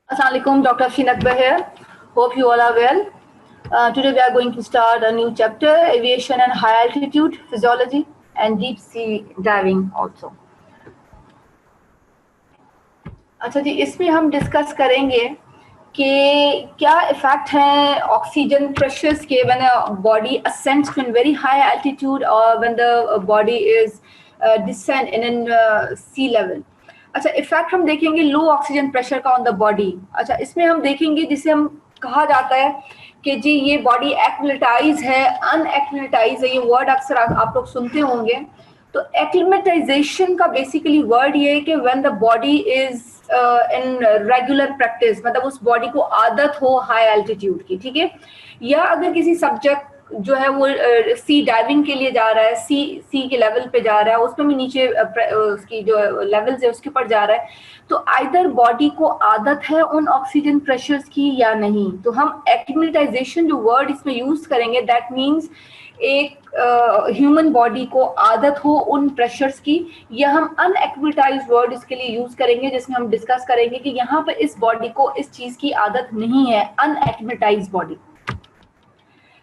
Assalamualaikum, Dr. Afshin Akbar here. Hope you all are well. Today we are going to start a new chapter, aviation and high altitude physiology and deep sea diving also. अच्छा जी, इसमें हम discuss करेंगे कि क्या effect है oxygen pressures के when a body ascends to a very high altitude or when the body is descend in sea level. अच्छा, effect हम देखेंगे लो ऑक्सीजन प्रेशर का ऑन द बॉडी. अच्छा, इसमें हम देखेंगे जिसे हम कहा जाता है कि जी ये बॉडी एक्लिमेटाइज है, अनएक्लिमेटाइज है. ये वर्ड अक्सर आप लोग सुनते होंगे. तो एक्लिमेटाइजेशन का बेसिकली वर्ड ये है कि when the body is in regular practice, मतलब उस बॉडी को आदत हो हाई एल्टीट्यूड की, ठीक है. या अगर किसी सब्जेक्ट जो है वो सी डाइविंग के लिए जा रहा है, सी के लेवल पे जा रहा है, उसमें भी नीचे उसकी जो लेवल्स है उसके ऊपर जा रहा है, तो आइदर बॉडी को आदत है उन ऑक्सीजन प्रेशर्स की या नहीं. तो हम एक्लिमेटाइजेशन जो वर्ड इसमें यूज करेंगे, दैट मीन्स एक ह्यूमन बॉडी को आदत हो उन प्रेशर्स की, या हम अनएक्लिमेटाइज्ड वर्ड इसके लिए यूज करेंगे जिसमें हम डिस्कस करेंगे कि यहाँ पर इस बॉडी को इस चीज की आदत नहीं है, अनएक्लिमेटाइज्ड बॉडी.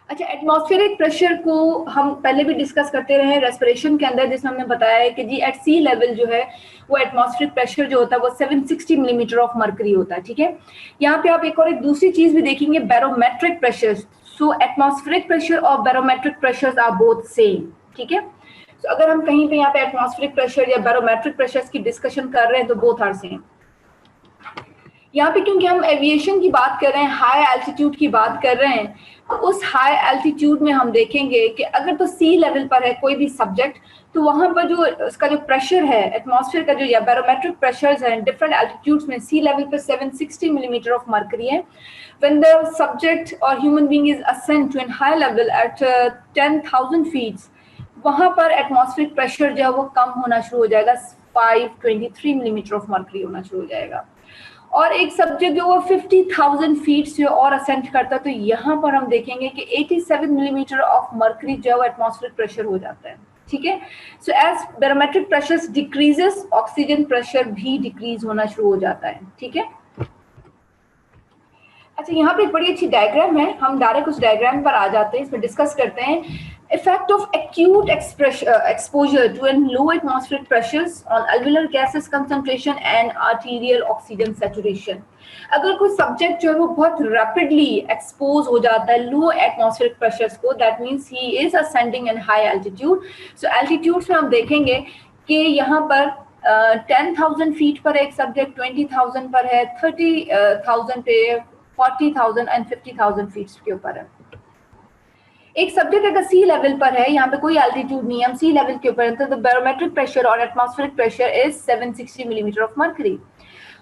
अच्छा, एटमॉस्फेरिक प्रेशर को हम पहले भी डिस्कस करते रहे रेस्पिरेशन के अंदर, जिसमें हमने बताया है कि जी एट सी लेवल जो है वो एटमॉस्फेरिक प्रेशर जो होता है वो 760 मिलीमीटर ऑफ मर्करी होता है, ठीक है. यहाँ पे आप एक दूसरी चीज भी देखेंगे, barometric pressure. So atmospheric pressure और barometric pressure are both same, ठीक है. तो अगर हम कहीं पे यहाँ पे एटमॉस्फेरिक प्रेशर या बैरोमेट्रिक प्रेशर की डिस्कशन कर रहे हैं तो बोथ आर सेम. यहाँ पे क्योंकि हम एविएशन की बात कर रहे हैं, हाई एल्टीट्यूड की बात कर रहे हैं, तो उस हाई एल्टीट्यूड में हम देखेंगे कि अगर तो सी लेवल पर है कोई भी सब्जेक्ट, तो वहां पर जो उसका जो प्रेशर है एटमॉस्फेयर का, जो या बैरोमेट्रिक प्रेशर्स हैं डिफरेंट एल्टीट्यूड्स में, सी लेवल पर 760 मिलीमीटर ऑफ मर्करी है. व्हेन द सब्जेक्ट और human being is ascend to an high level at 10,000 feet, वहां पर एटमॉस्फेरिक प्रेशर जो है वो कम होना शुरू हो जाएगा, 523 मिलीमीटर ऑफ मर्करी होना शुरू हो जाएगा. और एक सब्जेक्ट जो वो 50,000 फीट से और असेंड करता है, तो यहाँ पर हम देखेंगे कि 87 मिलीमीटर ऑफ मर्करी जो है वो एटमॉस्फेरिक प्रेशर हो जाता है, ठीक है. So as barometric pressure decreases, oxygen pressure भी डिक्रीज होना शुरू हो जाता है, ठीक है. अच्छा, यहाँ पे एक बड़ी अच्छी डायग्राम है, हम डायरेक्ट उस डायग्राम पर आ जाते हैं, इसमें डिस्कस करते हैं effect of acute exposure to low atmospheric pressures on alveolar gases concentration and arterial oxygen saturation. अगर कोई सब्जेक्ट जो है वो बहुत रैपिडली एक्सपोज हो जाता है लो एटमॉस्फेरिक प्रेशर्स को, that means he is ascending in high altitude. So altitudes में हम देखेंगे कि यहाँ पर 10,000 फीट पर एक सब्जेक्ट, 20,000 पर है, 30,000 पे, 40,000 एंड 50,000 फीट के ऊपर है. एक सब्जेक्ट अगर सी लेवल पर है, यहाँ पे कोई एल्टीट्यूड नहीं है, हम सी लेवल के ऊपर है, तो बैरोमेट्रिक प्रेशर और atmospheric pressure is 760 millimetre of mercury.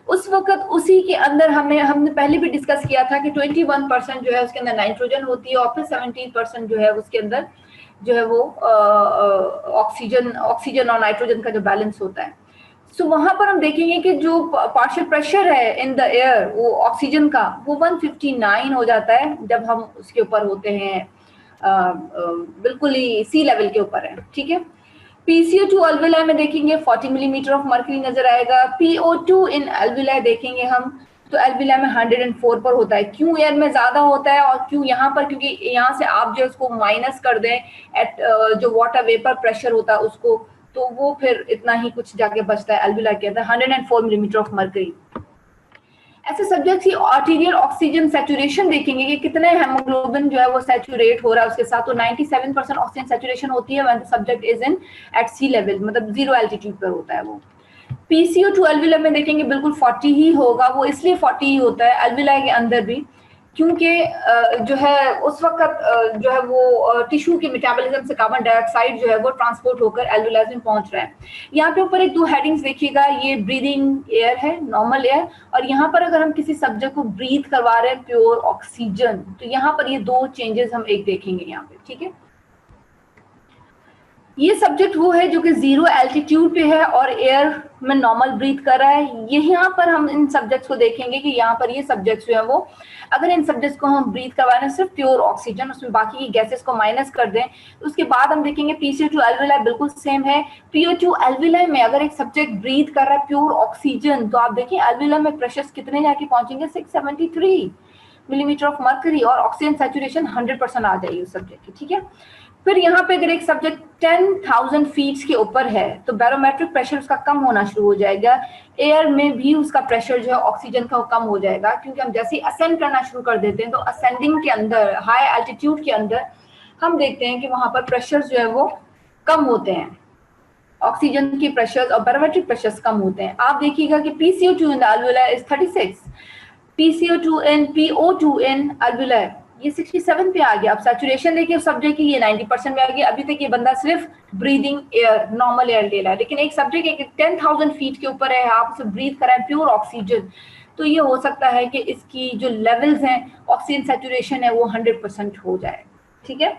उस वक्त उसी के अंदर हमने पहले भी डिस्कस किया था कि 21% जो है उसके अंदर नाइट्रोजन होती है, और फिर 17% जो है उसके अंदर जो है वो ऑक्सीजन और नाइट्रोजन का जो बैलेंस होता है. सो वहां पर हम देखेंगे कि जो पार्शियल प्रेशर है इन द एयर वो ऑक्सीजन का, वो 159 हो जाता है जब हम उसके ऊपर होते हैं, बिल्कुल ही सी लेवल के ऊपर है, ठीक है. PCO2 अल्वेलाई में देखेंगे 40 मिलीमीटर ऑफ मर्करी नजर आएगा. PO2 इन अल्वेलाई देखेंगे हम, तो अल्वेलाई में 104 पर होता है. क्यों एयर में ज्यादा होता है और क्यों यहाँ पर, क्योंकि यहाँ से आप जो उसको माइनस कर दें एट जो वाटर वेपर प्रेशर होता है उसको, तो वो फिर इतना ही कुछ जाके बचता है अल्वेलाई के अंदर, 104 मिलीमीटर ऑफ मर्करी. ऐसे सब्जेक्ट की आर्टीरियल ऑक्सीजन सैचुरेशन देखेंगे कि कितने हेमोग्लोबिन जो है वो सैचुरेट हो रहा है उसके साथ, तो 97% ऑक्सीजन सैचुरेशन होती है when the subject is in at sea level, मतलब जीरो एल्टीट्यूड पर होता है वो. PCO2 अल्वेलाई में देखेंगे बिल्कुल 40 ही होगा, वो इसलिए 40 ही होता है अल्वेलाई के अंदर भी क्योंकि जो है उस वक्त जो है वो टिश्यू के मेटाबॉलिज्म से कार्बन डाइऑक्साइड जो है वो ट्रांसपोर्ट होकर एल्वेलाइज में पहुंच रहा है. यहाँ पे ऊपर एक दो हेडिंग्स देखिएगा, ये ब्रीदिंग एयर है, नॉर्मल एयर, और यहाँ पर अगर हम किसी सब्जेक्ट को ब्रीथ करवा रहे हैं प्योर ऑक्सीजन, तो यहाँ पर ये दो चेंजेस हम एक देखेंगे यहाँ पे, ठीक है. ये सब्जेक्ट वो है जो कि 0 एल्टीट्यूड पे है और एयर में नॉर्मल ब्रीथ कर रहा है। यहाँ पर हम इन सब्जेक्ट्स को देखेंगे कि यहाँ पर ये सब्जेक्ट्स जो है वो, अगर इन सब्जेक्ट्स को हम ब्रीथ करवाना सिर्फ प्योर ऑक्सीजन, उसमें बाकी की गैसेस को माइनस कर दें, तो उसके बाद हम देखेंगे PCO2 एल्विलाई बिल्कुल सेम है। PO2 एल्विलाई में अगर एक सब्जेक्ट ब्रीथ कर रहा है प्योर ऑक्सीजन, तो आप देखिए एल्विलाई में प्रेशर्स कितने जाके पहुंचेंगे, 673 मिलीमीटर ऑफ मर्करी, और ऑक्सीजन सैचुरेशन 100% आ जाएगी उस सब्जेक्ट की, ठीक है। फिर यहाँ पे अगर एक सब्जेक्ट 10,000 फीट के ऊपर है तो बैरोमेट्रिक प्रेशर उसका कम होना शुरू हो जाएगा, एयर में भी उसका प्रेशर जो है ऑक्सीजन का कम हो जाएगा, क्योंकि हम जैसे ही असेंड करना शुरू कर देते हैं तो असेंडिंग के अंदर, हाई एल्टीट्यूड के अंदर हम देखते हैं कि वहां पर प्रेशर जो है वो कम होते हैं, ऑक्सीजन के प्रेशर और बैरोमेट्रिक प्रेशर कम होते हैं। आप देखिएगा कि PCO2 in the alveoli is 36, PCO2 in PO2 in alveoli ये 67 पे आ गया। अब सैचुरेशन देखिए सब्जेक्ट की, ये 90% में आ गया। अभी तक ये बंदा सिर्फ ब्रीदिंग एयर, नॉर्मल एयर ले रहा है, लेकिन एक सब्जेक्ट एक 10,000 फीट के ऊपर है, आप उसे ब्रीथ कराएं प्योर ऑक्सीजन, तो ये हो सकता है कि इसकी जो लेवल्स हैं ऑक्सीजन सैचुरेशन है वो 100% हो जाए, ठीक है।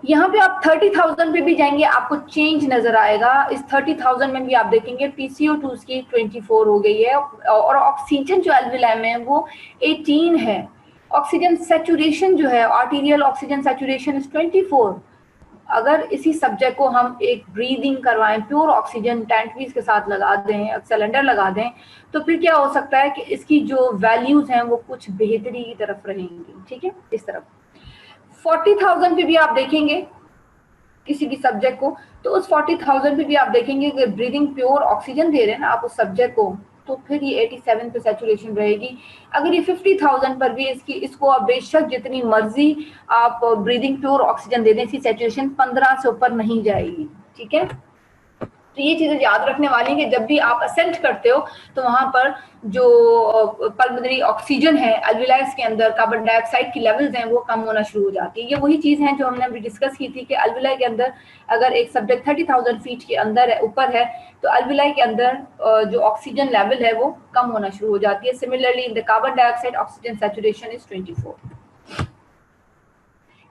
यहाँ पे आप 30,000 पे भी जाएंगे, आपको चेंज नजर आएगा। इस 30,000 में भी आप देखेंगे PCO2 की 24 हो गई है, और ऑक्सीजन जो एल्विलाई में है वो 18 है। ऑक्सीजन सैचुरेशन जो है, आर्टीरियल ऑक्सीजन सैचुरेशन इज 24। अगर इसी सब्जेक्ट को हम एक ब्रीदिंग करवाएं प्योर ऑक्सीजन टैंक के साथ लगा दें, सिलेंडर लगा दें, तो फिर क्या हो सकता है कि इसकी जो वैल्यूज हैं वो कुछ बेहतरी की तरफ रहेंगी, ठीक है। इस तरफ 40,000 पे भी आप देखेंगे किसी भी सब्जेक्ट को, तो उस 40,000 पे भी आप देखेंगे कि ब्रीदिंग प्योर ऑक्सीजन दे रहे हैं ना आप उस सब्जेक्ट को, तो फिर ये 87 पे सैचुरेशन रहेगी। अगर ये 50,000 पर भी इसको आप बेशक जितनी मर्जी आप ब्रीदिंग प्योर ऑक्सीजन दे दें, इसकी सैचुरेशन 15 से ऊपर नहीं जाएगी, ठीक है। तो ये चीजें याद रखने वाली है कि जब भी आप असेंट करते हो तो वहां पर जो पल्मोनरी ऑक्सीजन है अल्विलाइस के अंदर, कार्बन डाइऑक्साइड की लेवल्स हैं वो कम होना शुरू हो जाती है। ये वही चीज है जो हमने अभी डिस्कस की थी कि अल्विलाई के अंदर अगर एक सब्जेक्ट 30,000 फीट के अंदर है, ऊपर है, तो अल्विलाई के अंदर जो ऑक्सीजन लेवल है वो कम होना शुरू हो जाती है। Similarly in the carbon dioxide oxygen saturation is 24।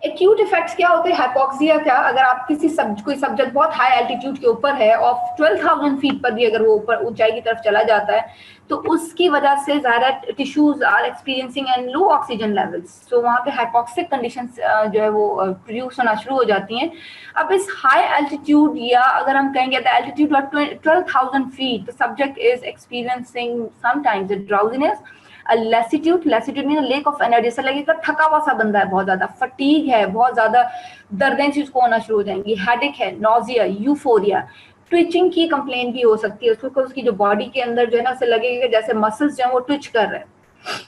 Acute effects क्या होते हैं हाइपोक्सिया का, अगर आप कोई सब्जेक्ट बहुत हाई एल्टीट्यूड के ऊपर है और 12,000 फीट पर भी अगर वो ऊपर ऊंचाई की तरफ चला जाता है, तो उसकी वजह से ज्यादा tissues are experiencing and low oxygen levels, तो वहाँ पे हाइपोक्सिक कंडीशंस जो है वो प्रोड्यूस होना शुरू हो जाती हैं। अब इस हाई एल्टीट्यूड, या अगर हम कहेंगे the altitude of 12,000 feet, the subject is experiencing sometimes drowsiness, lassitude mean lack of energy, ऐसा लगेगा थका हुआ सा बंदा है, बहुत ज्यादा फटीग है, बहुत ज्यादा दर्दें सी उसको होना शुरू हो जाएंगी, हेडेक है, नोजिया, यूफोरिया, ट्विचिंग की कंप्लेन भी हो सकती है उसको, उसकी जो बॉडी के अंदर जो है ना उसे लगेगा जैसे मसल्स जो है वो ट्विच कर रहे हैं।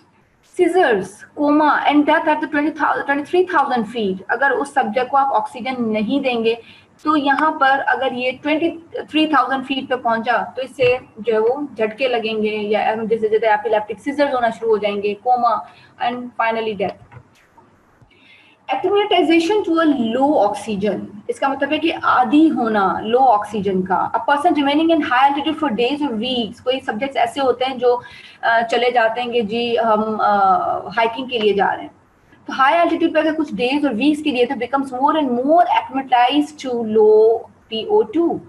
Seizures, coma and death at the 23,000 feet, अगर उस सब्जेक्ट को आप ऑक्सीजन नहीं देंगे तो यहाँ पर अगर ये 23,000 फीट पे पहुंचा तो इससे जो है वो झटके लगेंगे, या जैसे जैसे एपिलेप्टिक सीजर्स होना शुरू हो जाएंगे, coma and finally death. Acclimatization to a low oxygen, इसका मतलब है कि आदी होना लो ऑक्सीजन का। A person remaining in high altitude for days और वीक्स, कोई सब्जेक्ट्स ऐसे होते हैं जो चले जाते हैं कि जी हम हाइकिंग के लिए जा रहे हैं, तो हाई एल्टीट्यूड पे अगर कुछ डेज और वीक्स के लिए, तो becomes more and more acclimatised to low PO2।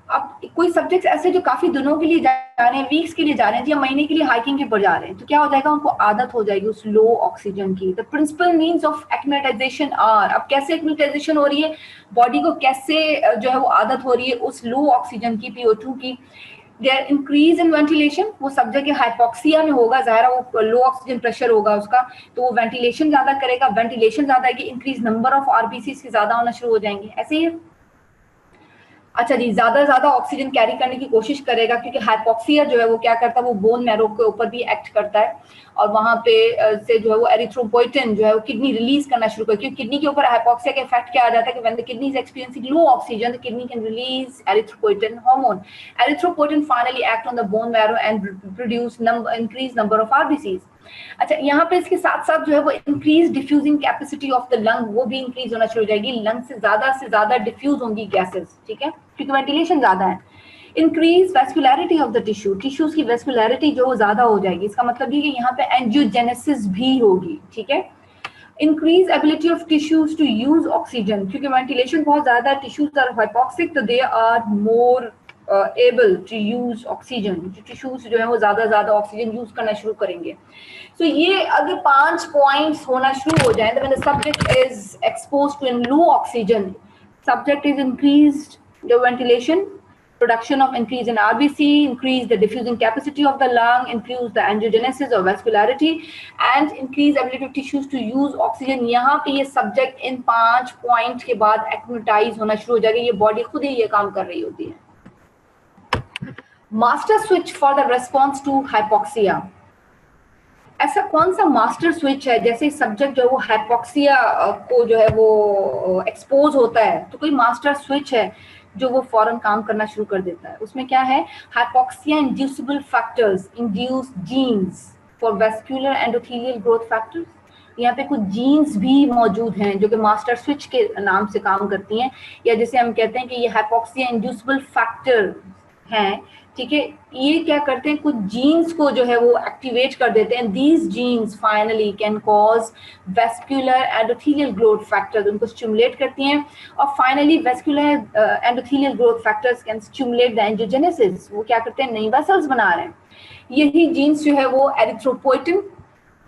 अब कोई सब्जेक्ट्स ऐसे जो काफी दिनों के लिए जा रहे हैं, वीक्स के लिए जा रहे हैं या महीने के लिए हाइकिंग के ऊपर जा रहे हैं, तो क्या हो जाएगा, उनको आदत हो जाएगी उस लो ऑक्सीजन की। The principal means of acclimatization are, अब कैसे एक्लिमेटाइजेशन हो रही है, बॉडी को कैसे जो है वो आदत हो रही है उस लो ऑक्सीजन की, PO2 की। देयर इंक्रीज इन वेंटिलेशन, वो सब्जेक्ट के हाइपोक्सिया में होगा, ज़ाहिर वो लो ऑक्सीजन प्रेशर होगा उसका, तो वो वेंटिलेशन ज्यादा करेगा, वेंटिलेशन ज्यादा है कि इंक्रीज नंबर ऑफ RBCs के ज्यादा होना शुरू हो जाएंगे, ऐसे ही। अच्छा जी, ज्यादा ऑक्सीजन कैरी करने की कोशिश करेगा, क्योंकि हाइपोक्सिया जो है वो क्या करता है, वो बोन मैरो के ऊपर भी एक्ट करता है, और वहां पे से जो है वो एरिथ्रोपोइटिन जो है वो किडनी रिलीज करना शुरू कर, क्योंकि किडनी के ऊपर हाइपोक्सिया का इफेक्ट क्या आ जाता है कि when the kidney is experiencing low oxygen, the kidney can release erythropoietin hormone. Erythropoietin finally act on the bone marrow and produce increase number of RBCs। अच्छा, यहाँ पे इसके साथ साथ जो है वो increase diffusing capacity of the lung, वो भी इंक्रीज होना शुरू हो जाएगी, लंग से ज्यादा डिफ्यूज होंगी गैसेस, ठीक है, क्योंकि वेंटिलेशन ज्यादा है। इंक्रीज वेस्कुलैरिटी ऑफ द टिश्यूज की वेस्कुलैरिटी जो ज्यादा हो जाएगी, इसका मतलब ये कि यहाँ पे एंजियोजेनेसिस भी होगी, ठीक है। Increase ability of tissues to use oxygen, क्योंकि वेंटिलेशन बहुत ज्यादा, टिश्यूज आर हाइपोक्सिक, तो they are more able to use oxygen, tissues जो है वो ज्यादा ऑक्सीजन यूज करना शुरू करेंगे। तो ये अगर 5 पॉइंट्स होना शुरू हो जाए, तो when the subject is exposed to in low oxygen, subject is increased the ventilation, production of increase in RBC, increase the diffusing capacity of the lung, increase the angiogenesis or vascularity, and increase ability of tissues to use oxygen। यहाँ पे ये subject इन 5 point के बाद एक्टिवेटाइज होना शुरू हो जाएगा, ये बॉडी खुद ही ये काम कर रही होती है। Master switch for the response to hypoxia, ऐसा कौन सा मास्टर स्विच है, जैसे सब्जेक्ट जो है वो हाइपोक्सिया को जो है वो एक्सपोज होता है, तो कोई मास्टर स्विच है जो वो फौरन काम करना शुरू कर देता है। उसमें क्या है, hypoxia inducible factors induce genes for vascular endothelial growth factors. यहाँ पे कुछ जीन्स भी मौजूद हैं जो कि मास्टर स्विच के नाम से काम करती हैं, या जिसे हम कहते हैं कि ये हाइपोक्सिया इंड्यूसिबल फैक्टर हैं, ठीक है। ये क्या करते हैं, कुछ जीन्स को जो है वो एक्टिवेट कर देते हैं। These genes finally can cause vascular endothelial growth factors, उनको स्टिमुलेट करती हैं, और finally vascular endothelial growth factors can stimulate the angiogenesis, वो क्या करते हैं, नई वेसल्स बना रहे हैं। यही जीन्स जो है वो एरिथ्रोपोइटिन,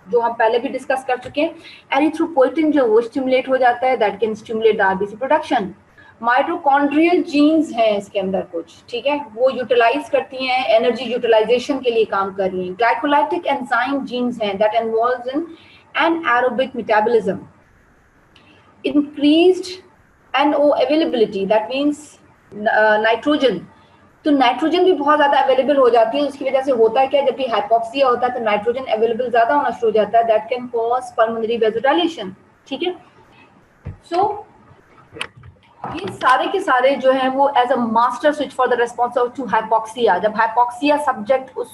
जो हम पहले भी डिस्कस कर चुके हैं, एरिथ्रोपोइटिन जो वो स्टिमुलेट हो जाता है, that can stimulate the RBC production. Mitochondrial genes हैं इसके अंदर कुछ, ठीक है, वो यूटिलाइज करती हैं, एनर्जी यूटिलाइजेशन के लिए काम कर रही हैं। ग्लाइकोलाइटिक एंजाइम जीन्स हैं that involves in anaerobic metabolism. Increased NO availability, that means nitrogen, तो नाइट्रोजन भी बहुत ज्यादा अवेलेबल हो जाती है। उसकी वजह से होता है क्या, जब भी हाइपोक्सिया होता है तो नाइट्रोजन अवेलेबल ज्यादा होना शुरू हो जाता है, that can cause pulmonary vasodilation, ठीक है। सो ये सारे के सारे जो है वो as a master switch for the response to hypoxia, जब हाइपोक्सिया सब्जेक्ट उस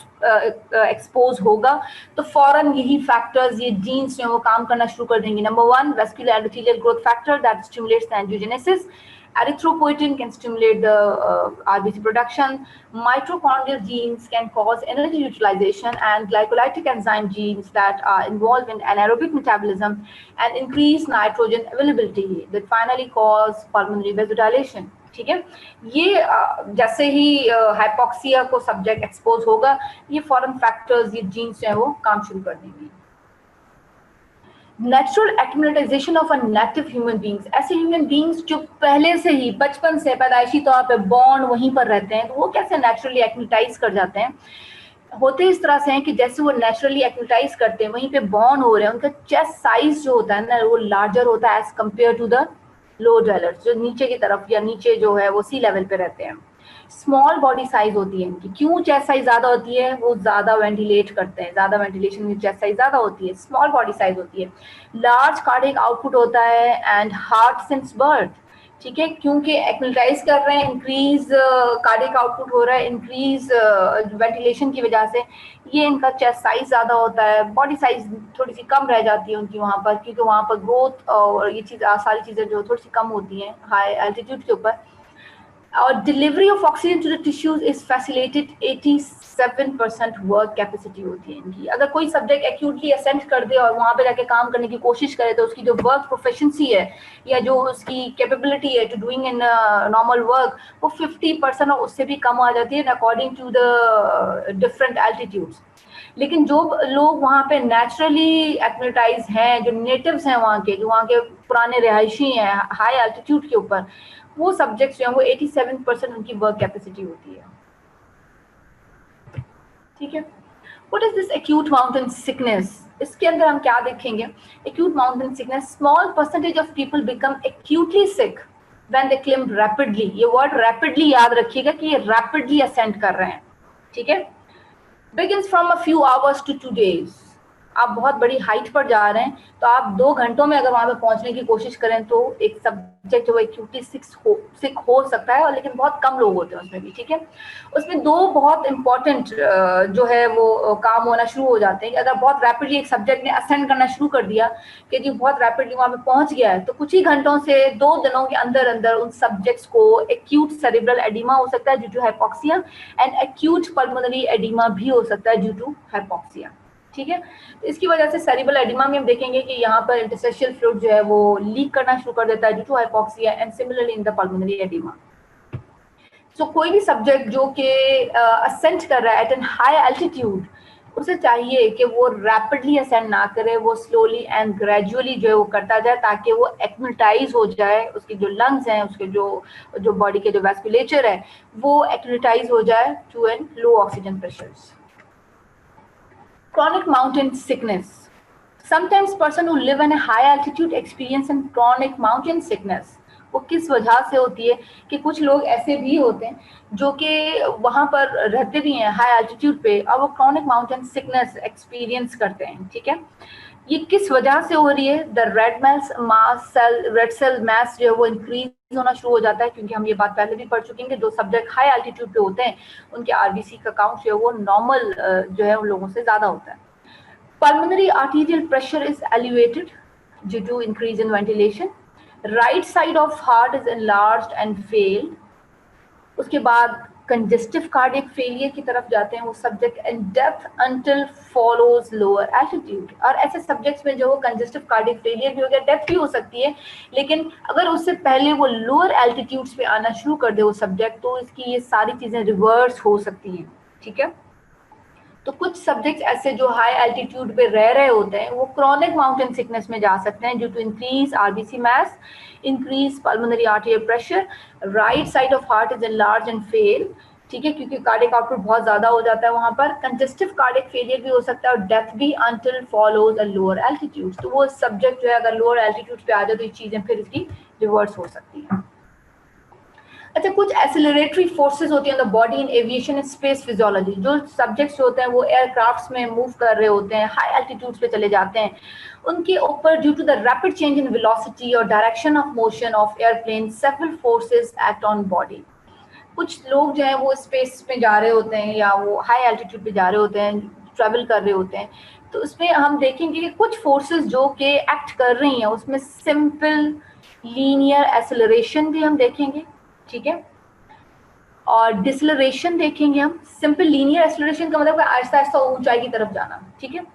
एक्सपोज होगा तो फौरन यही फैक्टर्स, ये जीन्स जो है वो काम करना शुरू कर देंगे। Number 1, vascular endothelial growth factor that stimulates the angiogenesis. Erythropoietin can stimulate the RBC production. Mitochondrial genes can cause energy utilization, and glycolytic enzyme genes that are involved in anaerobic metabolism and increase nitrogen availability that finally cause pulmonary vasodilation, ठीक है। ये जैसे ही hypoxia को subject expose होगा, ये foreign factors, ये jeans जो है वो काम शुरू कर देंगे। Natural activatisation of a native human beings, ऐसे ह्यूमन बींग्स जो पहले से ही बचपन से पैदाइशी तौर पे बॉर्न वहीं पर रहते हैं, तो वो कैसे नेचुरली एक्टिवेटाइज कर जाते हैं, होते इस तरह से हैं कि जैसे वो नेचुरली एक्टिवेटाइज करते हैं, वहीं पे बॉर्न हो रहे हैं, उनका चेस्ट साइज जो होता है ना वो लार्जर होता है as compared to the low dwellers, जो नीचे की तरफ या नीचे जो है वो सी लेवल पे रहते हैं। स्मॉल बॉडी साइज होती है इनकी, क्यों चेस्ट साइज ज्यादा होती है, वो ज्यादा वेंटिलेट करते हैं, ज्यादा वेंटिलेशन में चेस्ट साइज ज्यादा होती है, स्मॉल बॉडी साइज होती है। लार्ज कार्डियक आउटपुट होता है एंड हार्ट सिंस बर्थ, ठीक है, क्योंकि एक्टिवेटाइज कर रहे हैं, इंक्रीज कार्डियक आउटपुट हो रहा है, इंक्रीज वेंटिलेशन की वजह से ये इनका चेस्ट साइज ज्यादा होता है, बॉडी साइज थोड़ी सी कम रह जाती है उनकी वहां पर, क्योंकि वहां पर ग्रोथ और ये चीज सारी चीजें जो थोड़ी सी कम होती हैं हाई एल्टीट्यूड के ऊपर। और delivery of oxygen to the tissues is facilitated, 87% work capacity होती है इनकी। अगर कोई सब्जेक्ट एक्यूटली असेंट कर दे और वहां पे जाके काम करने की कोशिश करे, तो उसकी जो वर्क प्रोफिशिएंसी है या जो उसकी कैपेबिलिटी है to doing in normal work, वो 50% और उससे भी कम आ जाती है according to the different altitudes. लेकिन जो लोग वहाँ पे नेचुरली एक्टिवेटाइज हैं, जो नेटिव्स हैं वहाँ के, जो वहाँ के पुराने रिहायशी हैं हाई एल्टीट्यूड के ऊपर, वो सब्जेक्ट्स जो हैं वो 87% उनकी वर्क कैपेसिटी होती है, ठीक है। What is this acute mountain sickness, इसके अंदर हम क्या देखेंगे, acute mountain sickness, small percentage of people become actually sick when they climb rapidly. ये वर्ड रैपिडली याद रखिएगा कि ये रैपिडली असेंड कर रहे हैं, ठीक है। Begins from a few hours to 2 days, आप बहुत बड़ी हाइट पर जा रहे हैं, तो आप 2 घंटों में अगर वहां पे पहुंचने की कोशिश करें तो एक सब्जेक्ट जो एक्यूटली सिक हो सकता है, और लेकिन बहुत कम लोग होते हैं उसमें भी, ठीक है। उसमें 2 बहुत इंपॉर्टेंट जो है वो काम होना शुरू हो जाते हैं कि अगर बहुत रैपिडली एक सब्जेक्ट ने असेंड करना शुरू कर दिया कि जी बहुत रैपिडली वहां पे पहुंच गया है, तो कुछ ही घंटों से 2 दिनों के अंदर अंदर उन सब्जेक्ट्स को एक्यूट सेरेब्रल एडिमा हो सकता है due to hypoxia, and acute pulmonary oedema भी हो सकता है ड्यू टू हाइपोक्सिया। ठीक है। इसकी वजह से सेरिब्रल एडिमा में हम देखेंगे कि यहाँ पर इंटरस्टिशियल फ्लूइड जो है वो लीक करना शुरू कर देता है due to hypoxia and similarly in the pulmonary oedema. So कोई भी सब्जेक्ट जो कि असेंट कर रहा है एट एन हाई एल्टीट्यूड, उसे चाहिए कि वो रैपिडली असेंड ना करे, वो स्लोली एंड ग्रेजुअली जो है वो करता जाए ताकि वो एक्मेटाइज हो जाए, उसके जो लंग्स हैं, उसके जो बॉडी के जो वैस्कुलेचर है वो एक्मेटाइज हो जाए to an low oxygen pressures. Chronic mountain sickness. Sometimes person who live in a high altitude experience in chronic mountain sickness. वो किस वजह से होती है कि कुछ लोग ऐसे भी होते हैं जो कि वहाँ पर रहते भी हैं हाई एल्टीट्यूड पे और वो क्रॉनिक माउंटेन सिकनेस एक्सपीरियंस करते हैं। ठीक है, ये किस वजह से हो रही है? द रेड सेल मास जो है वो इंक्रीज होना शुरू हो जाता है, क्योंकि हम ये बात पहले भी पढ़ चुके हैं कि जो सब्जेक्ट हाई एल्टीट्यूड पे होते हैं उनके आरबीसी का काउंट जो है वो नॉर्मल जो है उन लोगों से ज्यादा होता है। Pulmonary arterial pressure is elevated due to increase in ventilation. Right side of heart is enlarged and failed. उसके बाद कंजेस्टिव कार्डियक फेलियर की तरफ जाते हैं वो subject and death until follows lower altitude. और ऐसे सब्जेक्ट्स में जो कंजेस्टिव कार्डियक फेलियर भी हो गया, डेथ भी हो सकती है, लेकिन अगर उससे पहले वो लोअर एल्टीट्यूड्स पे आना शुरू कर दे वो सब्जेक्ट, तो इसकी ये सारी चीजें रिवर्स हो सकती हैं। ठीक है, तो कुछ सब्जेक्ट्स ऐसे जो हाई एल्टीट्यूड पे रह रहे होते हैं वो क्रॉनिक माउंटेन सिकनेस में जा सकते हैं due to increase RBC mass, increase pulmonary arterial pressure, right side of heart is enlarge and fail. ठीक है, क्योंकि कार्डियक आउटपुट बहुत ज्यादा हो जाता है वहां पर। कंजेस्टिव कार्डियक फेलियर भी हो सकता है और डेथ भी until follows a lower altitude. तो वो सब्जेक्ट जो है अगर लोअर एल्टीट्यूड पे आ जाए तो ये चीजें फिर इसकी रिवर्स हो सकती है। अच्छा, कुछ एक्सेलरेटरी फोर्सेस होती हैं the body in aviation and space physiology. जो सब्जेक्ट्स होते हैं वो एयरक्राफ्ट्स में मूव कर रहे होते हैं, हाई एल्टीट्यूड्स पे चले जाते हैं, उनके ऊपर due to the rapid change in velocity और direction of motion of airplane several forces act on body. कुछ लोग जो है वो स्पेस में जा रहे होते हैं या वो हाई एल्टीट्यूड पे जा रहे होते हैं, ट्रेवल कर रहे होते हैं, तो उसमें हम देखेंगे कि कुछ फोर्सेस जो कि एक्ट कर रही हैं उसमें सिंपल लीनियर एक्सेलरेशन भी हम देखेंगे। ठीक है, और डिसलरेशन देखेंगे हम। सिंपल लीनियर एक्सेलरेशन का मतलब आहिस्ता आहिस्ता ऊंचाई की तरफ जाना। ठीक है,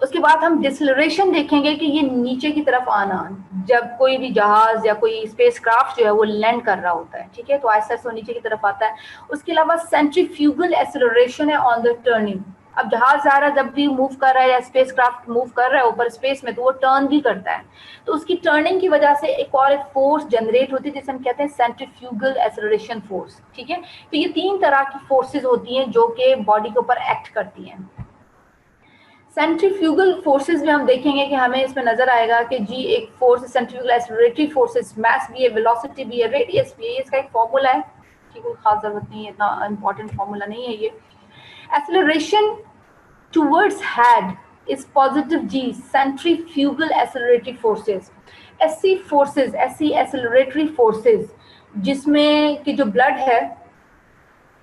उसके बाद हम डिसलरेशन देखेंगे कि ये नीचे की तरफ आना, जब कोई भी जहाज या कोई स्पेसक्राफ्ट जो है वो लैंड कर रहा होता है। ठीक है, तो आहिस्ता आहिस्ता नीचे की तरफ आता है। उसके अलावा सेंट्रीफ्यूगल एक्सेलरेशन है ऑन द टर्निंग। अब जहाज जा रहा है, जब भी मूव कर रहा है या स्पेसक्राफ्ट मूव कर रहा है ऊपर स्पेस में, तो वो टर्न भी करता है, तो उसकी टर्निंग की वजह से एक और एक फोर्स जनरेट होती है जिसे हम कहते हैं सेंट्रीफ्यूगल एक्सेलरेशन फोर्स। ठीक है, तो ये तीन तरह की फोर्सेज होती हैं जो कि बॉडी के ऊपर एक्ट करती हैं। सेंट्रीफ्यूगल फोर्सेस में हम देखेंगे कि हमें इसमें नजर आएगा कि जी एक फोर्स सेंट्रीफ्यूगल एक्सेलरेटरी फोर्सेस, मास भी है, वेलोसिटी भी है, रेडियस भी है। इसका एक फॉर्मूला है कि कोई खास जरूरत नहीं है, इतना इंपॉर्टेंट फॉर्मूला नहीं है ये। Acceleration towards head is positive G, centrifugal acceleratory forces। ऐसी फोर्सेस, ऐसी एक्सेलरेटरी फोर्सेस जिसमें कि जो ब्लड है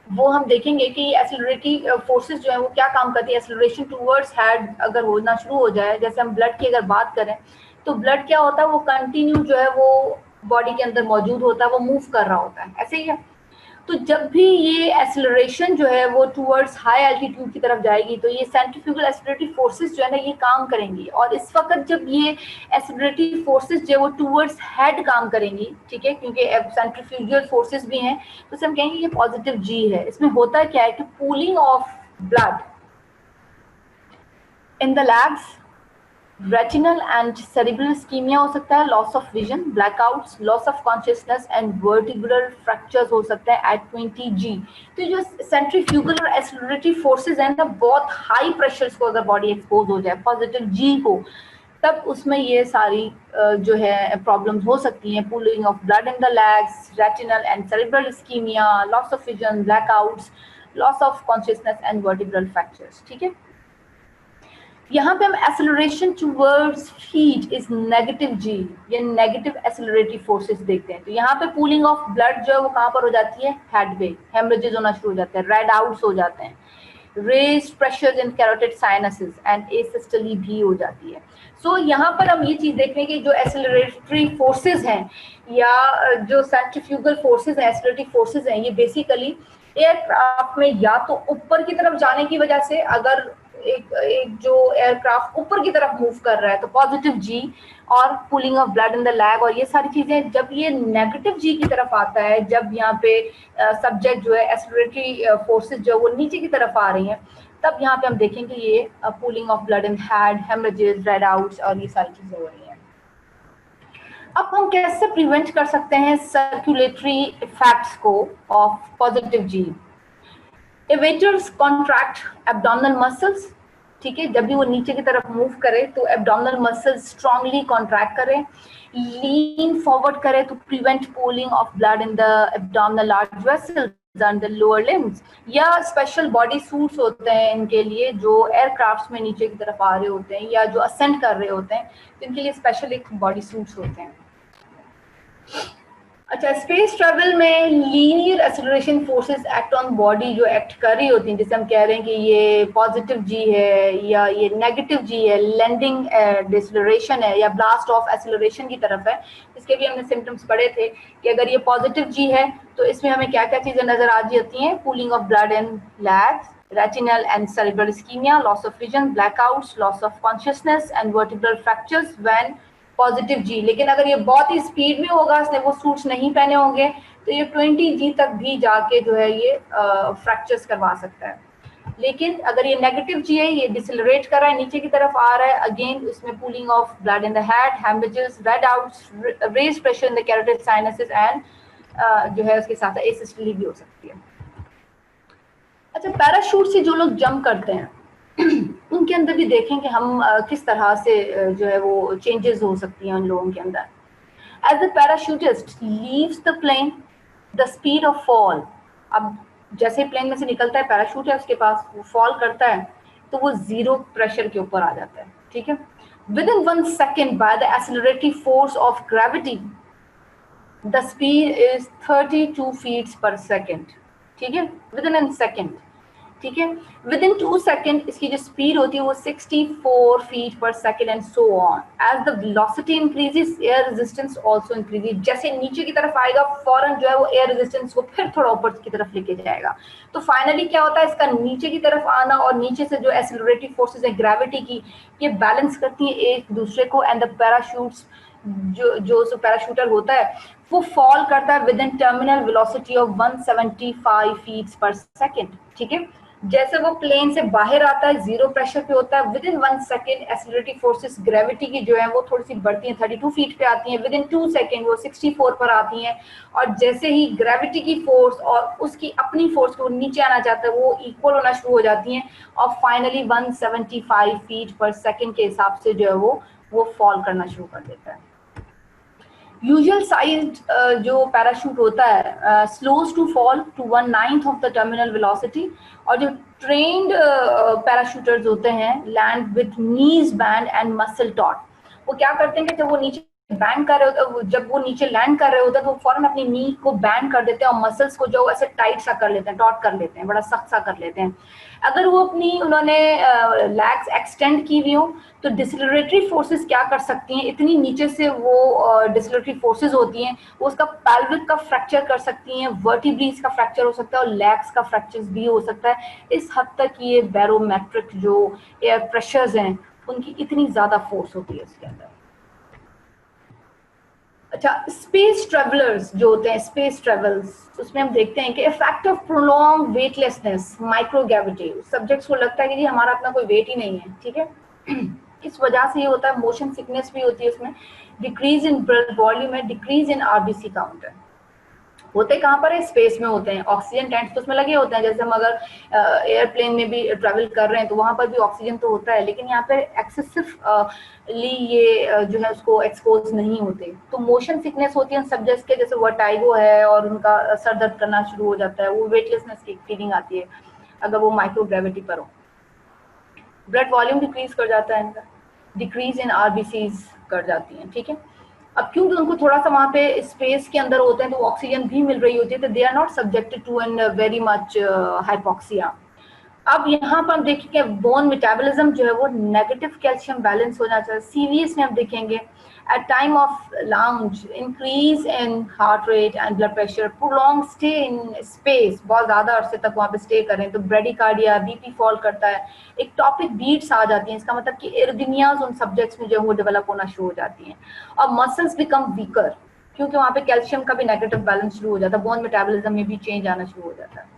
वो हम देखेंगे कि एक्सेलरेटरी फोर्सेस जो है वो क्या काम करती है। एक्सेलरेशन टुवर्ड्स हेड अगर होना शुरू हो जाए, जैसे हम ब्लड की अगर बात करें, तो ब्लड क्या होता है, वो कंटिन्यू जो है वो बॉडी के अंदर मौजूद होता है, वो मूव कर रहा होता है, ऐसे ही है। तो जब भी ये एक्सेलरेशन जो है वो टुवर्ड्स हाई एल्टीट्यूड की तरफ जाएगी, तो ये सेंट्रीफ्यूगल एक्सेलरेटरी फोर्सेस जो है ना ये काम करेंगी। और इस वक्त जब ये एक्सेलरेटरी फोर्सेस जो है वो टुवर्ड्स हेड काम करेंगी, ठीक है, क्योंकि सेंट्रीफ्यूगल फोर्सेस भी हैं, तो हम कहेंगे ये पॉजिटिव जी है। इसमें होता क्या है कि pooling of blood in the legs, retinal and cerebral ischaemia हो सकता है, loss of vision, blackouts, loss of consciousness and vertebral fractures हो सकते हैं एट 20 जी। तो जो सेंट्रीफ्यूगल और एक्सेलरेटरी फोर्सेस हैं ना, बहुत हाई प्रेशर्स को अगर बॉडी एक्सपोज हो जाए, पॉजिटिव जी को, तब उसमें ये सारी जो है प्रॉब्लम्स हो सकती हैं। Pulling of blood in the legs, retinal and cerebral ischemia, loss of vision, blackouts, loss of consciousness and vertebral fractures. ठीक है, यहाँ पे हम acceleration towards feet is negative G, ये नेगेटिव एक्सेलरेटरी फोर्सेस देखते हैं। तो यहाँ पे पूलिंग ऑफ ब्लड जो है वो कहाँ पर हो जाती है, हेड पे, हेमरेजेस होना शुरू हो जाते हैं, रेड आउट्स हो जाते हैं, raised pressures in carotid sinuses and asystole भी हो जाती है। सो यहाँ पर हम ये चीज देख रहे हैं कि जो एक्सेलरेटरी फोर्सेस हैं या जो सेंट्रीफ्यूगल फोर्सेस हैं, एक्सेलरेटरी फोर्सेस हैं, ये बेसिकली एयरक्राफ्ट में या तो ऊपर की तरफ जाने की वजह से, अगर एक एक जो एयरक्राफ्ट ऊपर की तरफ मूव कर रहा है तो पॉजिटिव जी, और pooling of blood in the lag, और ये सारी चीजें। जब ये नेगेटिव जी की तरफ आता है, जब यहाँ पे सब्जेक्ट जो है एक्सेलरेटरी फोर्सेस जो वो नीचे की तरफ आ रही हैं, तब यहाँ पे हम देखेंगे ये pooling of blood in head, haemorrhages, red outs, और ये सारी चीजें हो रही हैं। अब हम कैसे प्रिवेंट कर सकते हैं सर्कुलेटरी इफेक्ट्स को of positive G? Aviators contract abdominal muscles, ठीक है, जब भी वो नीचे की तरफ मूव करे तो एब्डोमिनल मसल्स स्ट्रांगली कॉन्ट्रैक्ट करें, लीन फॉरवर्ड करें to prevent pooling of blood in the abdominal large vessels and the lower limbs, या स्पेशल बॉडी सूट्स होते हैं इनके लिए जो एयरक्राफ्ट्स में नीचे की तरफ आ रहे होते हैं या जो असेंड कर रहे होते हैं, तो इनके लिए स्पेशल एक बॉडी सूट्स होते हैं। अच्छा, स्पेस ट्रेवल में linear acceleration forces act on body जो एक्ट कर रही होती हैं, जैसे हम कह रहे हैं कि ये पॉजिटिव जी है या ये नेगेटिव जी है, लैंडिंग डिसलरेशन है या ब्लास्ट ऑफ एक्सेलरेशन की तरफ है। इसके भी हमने सिम्टम्स पढ़े थे कि अगर ये पॉजिटिव जी है तो इसमें हमें क्या क्या चीजें नजर आ जाती हैं? Pooling of blood in legs, retinal and cerebral ischemia, loss of vision, blackouts, loss of consciousness and vertebral fractures when positive G. लेकिन अगर ये बहुत ही स्पीड में होगा, इसने वो सूट्स नहीं पहने होंगे, तो ये 20 जी तक भी जाके जो है ये फ्रैक्चर्स करवा सकता है। लेकिन अगर ये नेगेटिव जी है, ये डिसलरेट कर रहा है, नीचे की तरफ आ रहा है, अगेन इसमें pooling of blood in the head, haemorrhages, red outs, raise pressure in the carotid sinuses and जो है उसके साथ एसिस्टली भी हो सकती है। अच्छा, पैराशूट से जो लोग जंप करते हैं उनके अंदर भी देखेंगे हम किस तरह से जो है वो चेंजेस हो सकती हैं उन लोगों के अंदर। As the parachutist leaves the plane, the speed of fall, अब जैसे प्लेन में से निकलता है, पैराशूट है उसके पास, वो फॉल करता है तो वो जीरो प्रेशर के ऊपर आ जाता है, ठीक है। Within 1 second by the acceleratory force of gravity the speed is 32 feet per second, ठीक है, विद इन सेकेंड, ठीक है। विद इन 2 सेकेंड इसकी जो स्पीड होती है वो 64 feet per second and so on. As the velocity increases, air resistance also increases. जैसे नीचे की तरफ आएगा, फौरन जो है वो एयर रेजिस्टेंस को फिर थोड़ा ऊपर की तरफ लेके जाएगा। तो फाइनली क्या होता है, इसका नीचे की तरफ आना और नीचे से जो एक्सेलरेटिव फोर्सेस है ग्रेविटी की, ये बैलेंस करती है एक दूसरे को, एंड द पैराशूट्स जो पैराशूटर होता है वो फॉल करता है with in terminal velocity of 175 feet per second, ठीक है। जैसे वो प्लेन से बाहर आता है, जीरो प्रेशर पे होता है, within 1 second accelerative forces gravity की जो है वो थोड़ी सी बढ़ती हैं, 32 फीट पे आती हैं, विद इन 2 सेकेंड वो 64 पर आती हैं, और जैसे ही ग्रेविटी की फोर्स और उसकी अपनी फोर्स को नीचे आना चाहता है वो इक्वल होना शुरू हो जाती हैं, और फाइनली 175 फीट पर सेकेंड के हिसाब से जो है वो फॉल करना शुरू कर देता है। यूजुअल साइज जो पैराशूट होता है slows to fall to 1/9 of the terminal velocity, और जो ट्रेन्ड पैराशूटर्स होते हैं land with knees bent and muscle taut. वो क्या करते हैं कि जब वो नीचे बैंड कर रहे होते, जब वो नीचे लैंड कर रहे होते हैं तो फौरन अपनी नी को बैंड कर देते हैं और मसल्स को जो ऐसे टाइट सा कर लेते हैं, टॉट कर लेते हैं, बड़ा सख्त सा कर लेते हैं। अगर वो उन्होंने लैग्स एक्सटेंड की हुई हो तो डिसलरेटरी फोर्सेस क्या कर सकती हैं, इतनी नीचे से वो डिसलरेटरी फोर्सेस होती हैं, वो उसका पैल्विक का फ्रैक्चर कर सकती हैं, वर्टिब्रीज का फ्रैक्चर हो सकता है और लैग्स का फ्रैक्चर भी हो सकता है। इस हद तक ये बैरोमेट्रिक जो एयर प्रेशर्स हैं उनकी इतनी ज्यादा फोर्स होती है उसके अंदर। अच्छा, स्पेस ट्रेवलर्स जो होते हैं, स्पेस ट्रेवल्स, उसमें हम देखते हैं कि effect of prolong weightlessness, microgravity, subjects को लगता है कि जी हमारा अपना कोई वेट ही नहीं है, ठीक है। इस वजह से ये होता है, मोशन सिकनेस भी होती है इसमें, डिक्रीज इन ब्लड वॉल्यूम है, डिक्रीज इन आरबीसी काउंट है। होते कहाँ पर है? स्पेस में होते हैं। ऑक्सीजन टैंक्स तो उसमें लगे होते हैं, जैसे हम अगर एयरप्लेन में भी ट्रैवल कर रहे हैं तो वहां पर भी ऑक्सीजन तो होता है, लेकिन यहाँ पे एक्सेसिवली ये जो है उसको एक्सपोज नहीं होते। तो मोशन सिकनेस होती है सब्जेक्ट्स के, जैसे वर्टाइगो है और उनका सर दर्द करना शुरू हो जाता है, वो वेटलेसनेस की फीलिंग आती है अगर वो माइक्रोग्रेविटी पर हो। ब्लड वॉल्यूम डिक्रीज कर जाता है इनका, डिक्रीज इन आरबीसीज कर जाती हैं, ठीक है। अब क्योंकि उनको थोड़ा सा वहाँ पे स्पेस के अंदर होते हैं तो ऑक्सीजन भी मिल रही होती है, तो they are not subjected to an very much hypoxia. अब यहाँ पर हम देखेंगे बोन मेटाबॉलिज्म जो है वो नेगेटिव कैल्शियम बैलेंस होना चाहिए। सीवीएस में हम देखेंगे at time of lounge, increase in heart rate and blood pressure, prolonged stay in space, बहुत ज़्यादा अरसे तक वहाँ पे स्टे करें तो ब्रेडिकार्डिया, बीपी फॉल करता है, एक्टोपिक बीट्स आ जाती हैं, इसका मतलब कि एरिथमियाज उन सब्जेक्ट्स में जो है वो डेवलप होना शुरू हो जाती हैं, और मसल्स बिकम वीकर, क्योंकि वहाँ पे कैल्शियम का भी नेगेटिव बैलेंस शुरू हो जाता है, बोन मेटाबॉलिज्म में भी चेंज आना शुरू हो जाता है।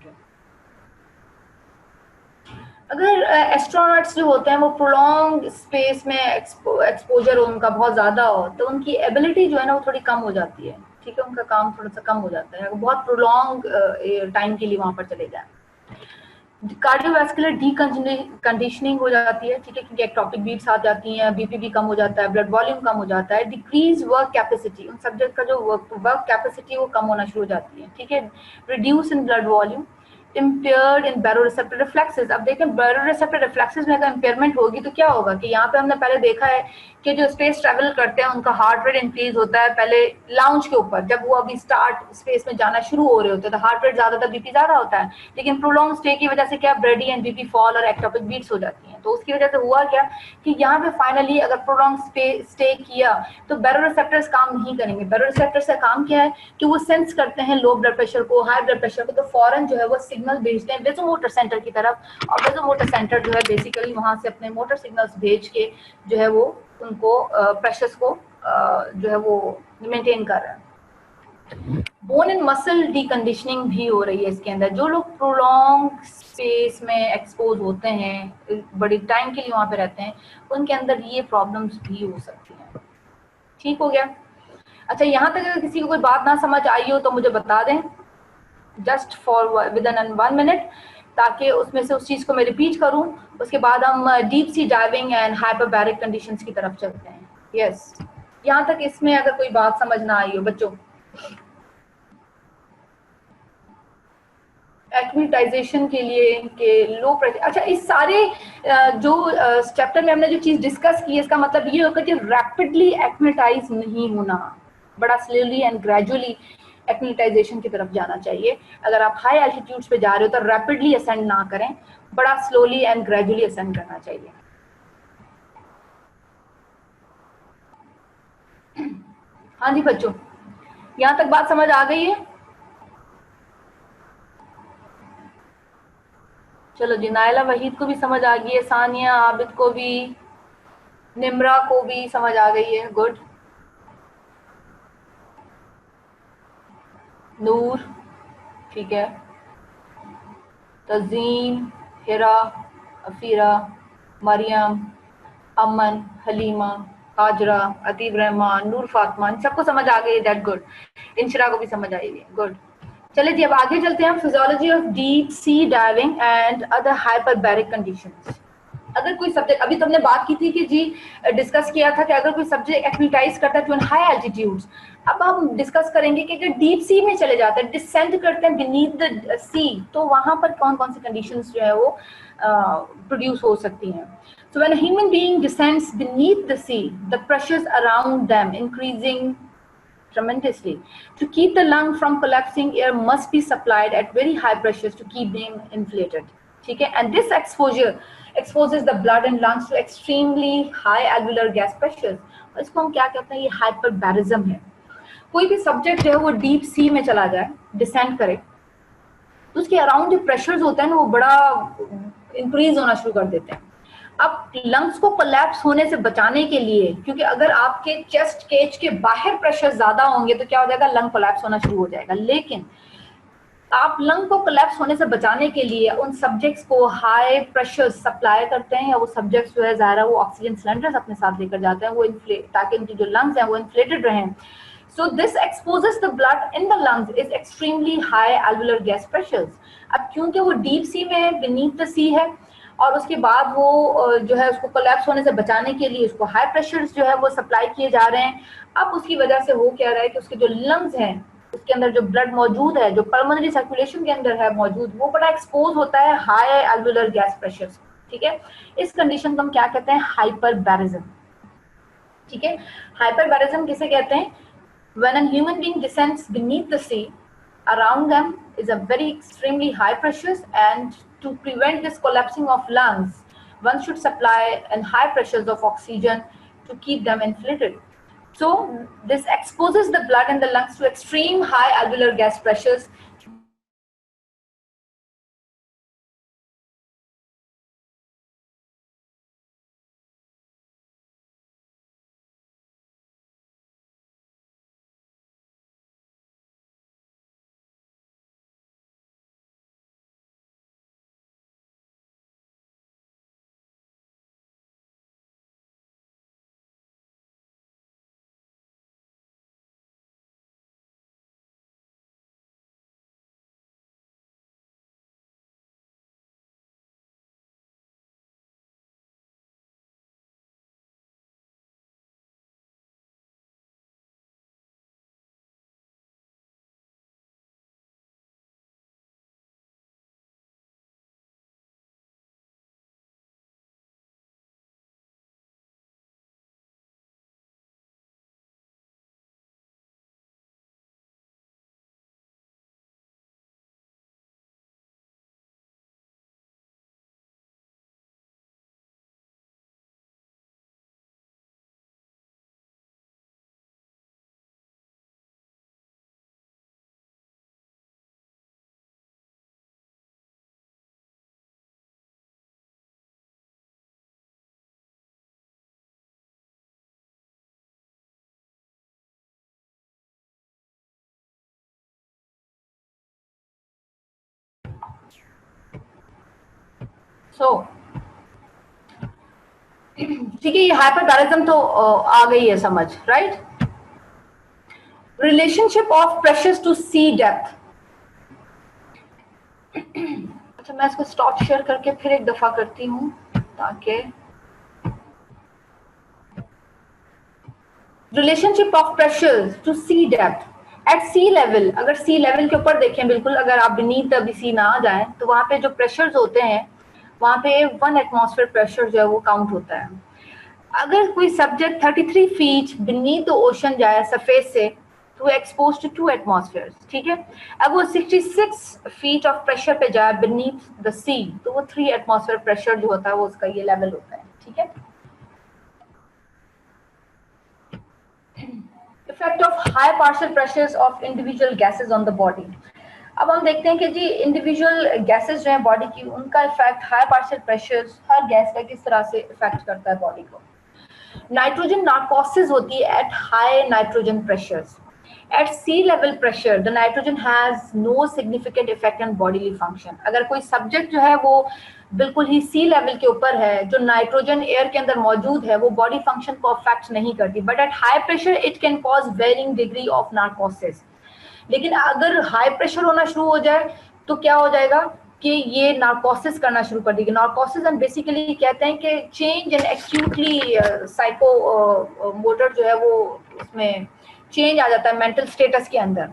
अगर एस्ट्रोनॉट्स जो होते हैं वो प्रोलॉन्ग स्पेस में एक्सपोजर उनका बहुत ज़्यादा हो तो उनकी एबिलिटी जो है ना वो थोड़ी कम हो जाती है, ठीक है, उनका काम थोड़ा सा कम हो जाता है, बहुत प्रोलॉन्ग टाइम के लिए वहाँ पर चले जाए। कार्डियोवैस्कुलर डीकंडीशनिंग हो जाती है, ठीक है, क्योंकि एक्टोपिक बीट्स आ जाती हैं, बीपी भी कम हो जाता है, ब्लड वॉल्यूम कम हो जाता है, डिक्रीज वर्क कैपेसिटी, उन सब्जेक्ट का जो वर्क कैपेसिटी वो कम होना शुरू हो जाती है, ठीक है, reduce in blood volume, impaired in baroreceptor reflexes। अब देखें baroreceptor reflexes में अगर impairment होगी तो क्या होगा कि यहाँ पे हमने पहले देखा है कि जो स्पेस ट्रेवल करते हैं उनका हार्ट रेट इंक्रीज होता है पहले लाउंज के ऊपर, जब वो अभी स्टार्ट स्पेस में जाना शुरू हो रहे होते हैं तो हार्ट रेट ज्यादातर, बीपी ज्यादा होता है, लेकिन प्रोलॉन्ग स्टे की वजह से क्या ब्रेडी एंड बीपी फॉल और एक्टोपिक बीट्स हो जाती हैं, तो उसकी वजह से हुआ क्या कि यहाँ पे फाइनली अगर प्रोलॉन्ग स्टे किया तो बैरोरिसेप्टर्स काम नहीं करेंगे। बैरोरिसेप्टर्स का काम क्या है कि वो सेंस करते हैं लो ब्लड प्रेशर को, हाई ब्लड प्रेशर को, तो फौरन जो है वो सिग्नल भेजते हैं वेसोमोटर सेंटर की तरफ, और वेसोमोटर सेंटर जो है बेसिकली वहां से अपने मोटर सिग्नल्स भेज के जो है वो उनको प्रेशर्स को जो है वो मेंटेन कर रहे हैं। बोन एंड मसल डीकंडीशनिंग भी हो रही है इसके अंदर, जो लोग प्रोलॉन्ग स्पेस में एक्सपोज होते हैं, बड़ी टाइम के लिए वहां पे रहते हैं, उनके अंदर ये प्रॉब्लम्स भी हो सकती हैं। ठीक हो गया? अच्छा, यहाँ तक अगर किसी को कोई बात ना समझ आई हो तो मुझे बता दें, just for with in 1 minute, ताकि उसमें से उस चीज को मैं रिपीट करूं, उसके बाद हम deep sea diving and hyperbaric conditions की तरफ चलते हैं। यस, यहाँ तक इसमें अगर कोई बात समझ ना आई हो बच्चों। एक्विटाइजेशन के लिए के लो प्रेशर, अच्छा, इस सारे जो चैप्टर में हमने जो चीज डिस्कस की है इसका मतलब ये होगा कि रैपिडली एक्विटाइज नहीं होना, बड़ा स्लोली एंड ग्रेजुअली एक्विटाइजेशन की तरफ जाना चाहिए। अगर आप हाई एल्टीट्यूड्स पे जा रहे हो तो रैपिडली असेंड ना करें, बड़ा स्लोली एंड ग्रेजुअली असेंड करना चाहिए। हाँ जी बच्चों, यहाँ तक बात समझ आ गई है? चलो जी, नायला वहीद को भी समझ आ गई है, सानिया आबिद को भी, निम्रा को भी समझ आ गई है, गुड। नूर, ठीक है, तजीम, हिरा, अफीरा, मरियम, अमन, हलीमा, हाजरा, अतीब रहमान, नूर फातमा, सबको समझ आ गई, दैट गुड। इंशरा को भी समझ आएगी, गुड। चलिए जी, अब आगे चलते हैं, physiology of deep sea diving and other hyperbaric conditions. अगर कोई सब्जेक्ट, अभी तुमने बात की थी कि जी डिस्कस किया था कि अगर कोई सब्जेक्ट एक्विटाइज करता है टू हाई एल्टीट्यूड्स, अब हम डिस्कस करेंगे कि अगर डीप सी में चले जाते हैं, डिसेंड करते हैं बीनीथ द सी, तो वहां पर कौन कौन सी कंडीशंस जो है वो प्रोड्यूस हो सकती हैं। So when a human being descends beneath the sea, the pressures around them increasing tremendously. To keep the lung from collapsing, air must be supplied at very high pressures to keep them inflated. ठीक है, and this exposure exposes the blood and lungs to extremely high alveolar gas pressures. और इसको हम क्या कहते हैं, ये हाइपरबैरिज्म है। कोई भी सब्जेक्ट जो है वो डीप सी में चला जाए, डिसेंड करे, तो उसके अराउंड जो प्रेशर्स होते हैं ना वो बड़ा इंक्रीज होना शुरू कर देते हैं। अब लंग्स को कोलैप्स होने से बचाने के लिए, क्योंकि अगर आपके चेस्ट केज के बाहर प्रेशर ज्यादा होंगे तो क्या हो जाएगा, लंग कोलैप्स होना शुरू हो जाएगा। लेकिन आप लंग को कोलैप्स होने से बचाने के लिए उन सब्जेक्ट्स को हाई प्रेशर सप्लाई करते हैं, या वो सब्जेक्ट्स जो है ज़ाहिर वो ऑक्सीजन सिलेंडर्स अपने साथ लेकर जाते हैं, वो ताकि उनकी जो लंग्स हैं वो इन्फ्लेटेड रहें। So this exposes the blood in the lungs is extremely high alveolar gas pressures. अब क्योंकि वो डीप सी में है, beneath the sea है, और उसके बाद वो जो है उसको कोलैप्स होने से बचाने के लिए उसको हाई प्रेशर्स जो है वो सप्लाई किए जा रहे हैं। अब उसकी वजह से हो क्या रहा है कि उसके जो लंग्स हैं उसके अंदर जो ब्लड मौजूद है, जो पल्मोनरी सर्कुलेशन के अंदर है मौजूद, वो बड़ा एक्सपोज होता है हाई एल्वेओलर गैस प्रेशर्स। ठीक है, इस कंडीशन को हम क्या कहते हैं, हाइपरबैरिज्म। ठीक है, हाइपरबैरिज्म किसे कहते हैं, when a human being descends beneath the sea, around them is a very extremely high pressures, and to prevent this collapsing of lungs, one should supply and high pressures of oxygen to keep them inflated. So this exposes the blood and the lungs to extreme high alveolar gas pressures. So ठीक है, ये हाइपरबैरिज्म तो आ गई है समझ, right? Relationship of pressures to sea depth. अच्छा, मैं इसको स्टॉप शेयर करके फिर एक दफा करती हूँ ताकि relationship of pressures to sea depth at sea level. अगर सी लेवल के ऊपर देखें, बिल्कुल अगर आप बीनीथ अभी सी ना आ जाए तो वहां पे जो प्रेशर्स होते हैं वहां पे 1 एटमॉस्फेयर प्रेशर जो है वो काउंट होता है. अगर कोई subject 33 feet beneath the ocean जाए सरफेस से तो एक्सपोज टू 2 एटमॉस्फेयर. ठीक है, अब वो 66 फीट ऑफ प्रेशर पे जाए बीनीथ द सी तो वो 3 एटमॉस्फेयर प्रेशर जो होता है वो उसका ये लेवल होता है. ठीक है, effect of high partial pressures of individual gases on the body. अब हम देखते हैं कि जी इंडिविजुअल गैसेस जो है बॉडी की, उनका इफेक्ट हाई पार्शियल प्रेशर्स हर गैस का किस तरह से इफेक्ट करता है बॉडी को. नाइट्रोजन नार्कोसिस होती है at high nitrogen pressures. At sea level pressure the nitrogen has no significant effect on bodily function. अगर कोई सब्जेक्ट जो है वो बिल्कुल ही सी लेवल के ऊपर है, जो नाइट्रोजन एयर के अंदर मौजूद है, वो बॉडी फंक्शन को अफेक्ट नहीं करती, but at high pressure it can cause varying degree of narcosis. लेकिन अगर हाई प्रेशर होना शुरू हो जाए तो क्या हो जाएगा कि ये नार्कोसिस करना शुरू कर देगी. नार्कोसिस हम बेसिकली कहते हैं कि change in actually psycho motor जो है वो उसमें चेंज आ जाता है मेंटल स्टेटस के अंदर.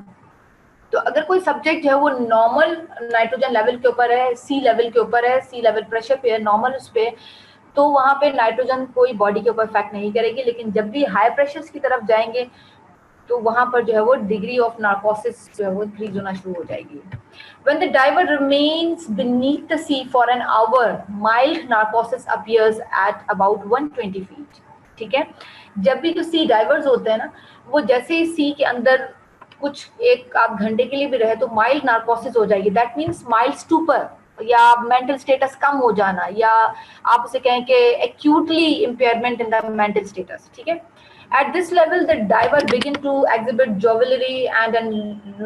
तो अगर कोई सब्जेक्ट जो है वो नॉर्मल नाइट्रोजन लेवल के ऊपर है, सी लेवल के ऊपर है, सी लेवल प्रेशर पे है, नॉर्मल उस पे, तो वहां पे नाइट्रोजन कोई बॉडी के ऊपर इफेक्ट नहीं करेगी. लेकिन जब भी हाई प्रेशर्स की तरफ जाएंगे तो वहां पर जो है वो डिग्री ऑफ नार्कोसिस जो है वो इंक्रीज होना शुरू हो जाएगी. When the diver remains beneath the sea for an hour, mild narcosis appears at about 120 feet. ठीक है, जब भी जो सी डाइवर्स होते हैं ना, वो जैसे ही सी के अंदर कुछ एक आध घंटे के लिए भी रहे तो माइल्ड नार्कोसिस हो जाएगी. दैट मीन्स माइल्ड स्टूपर या मेंटल स्टेटस कम हो जाना, या आप उसे कहें कि actually impairment in the mental status. ठीक है, at this level the diver begin to exhibit joviality and a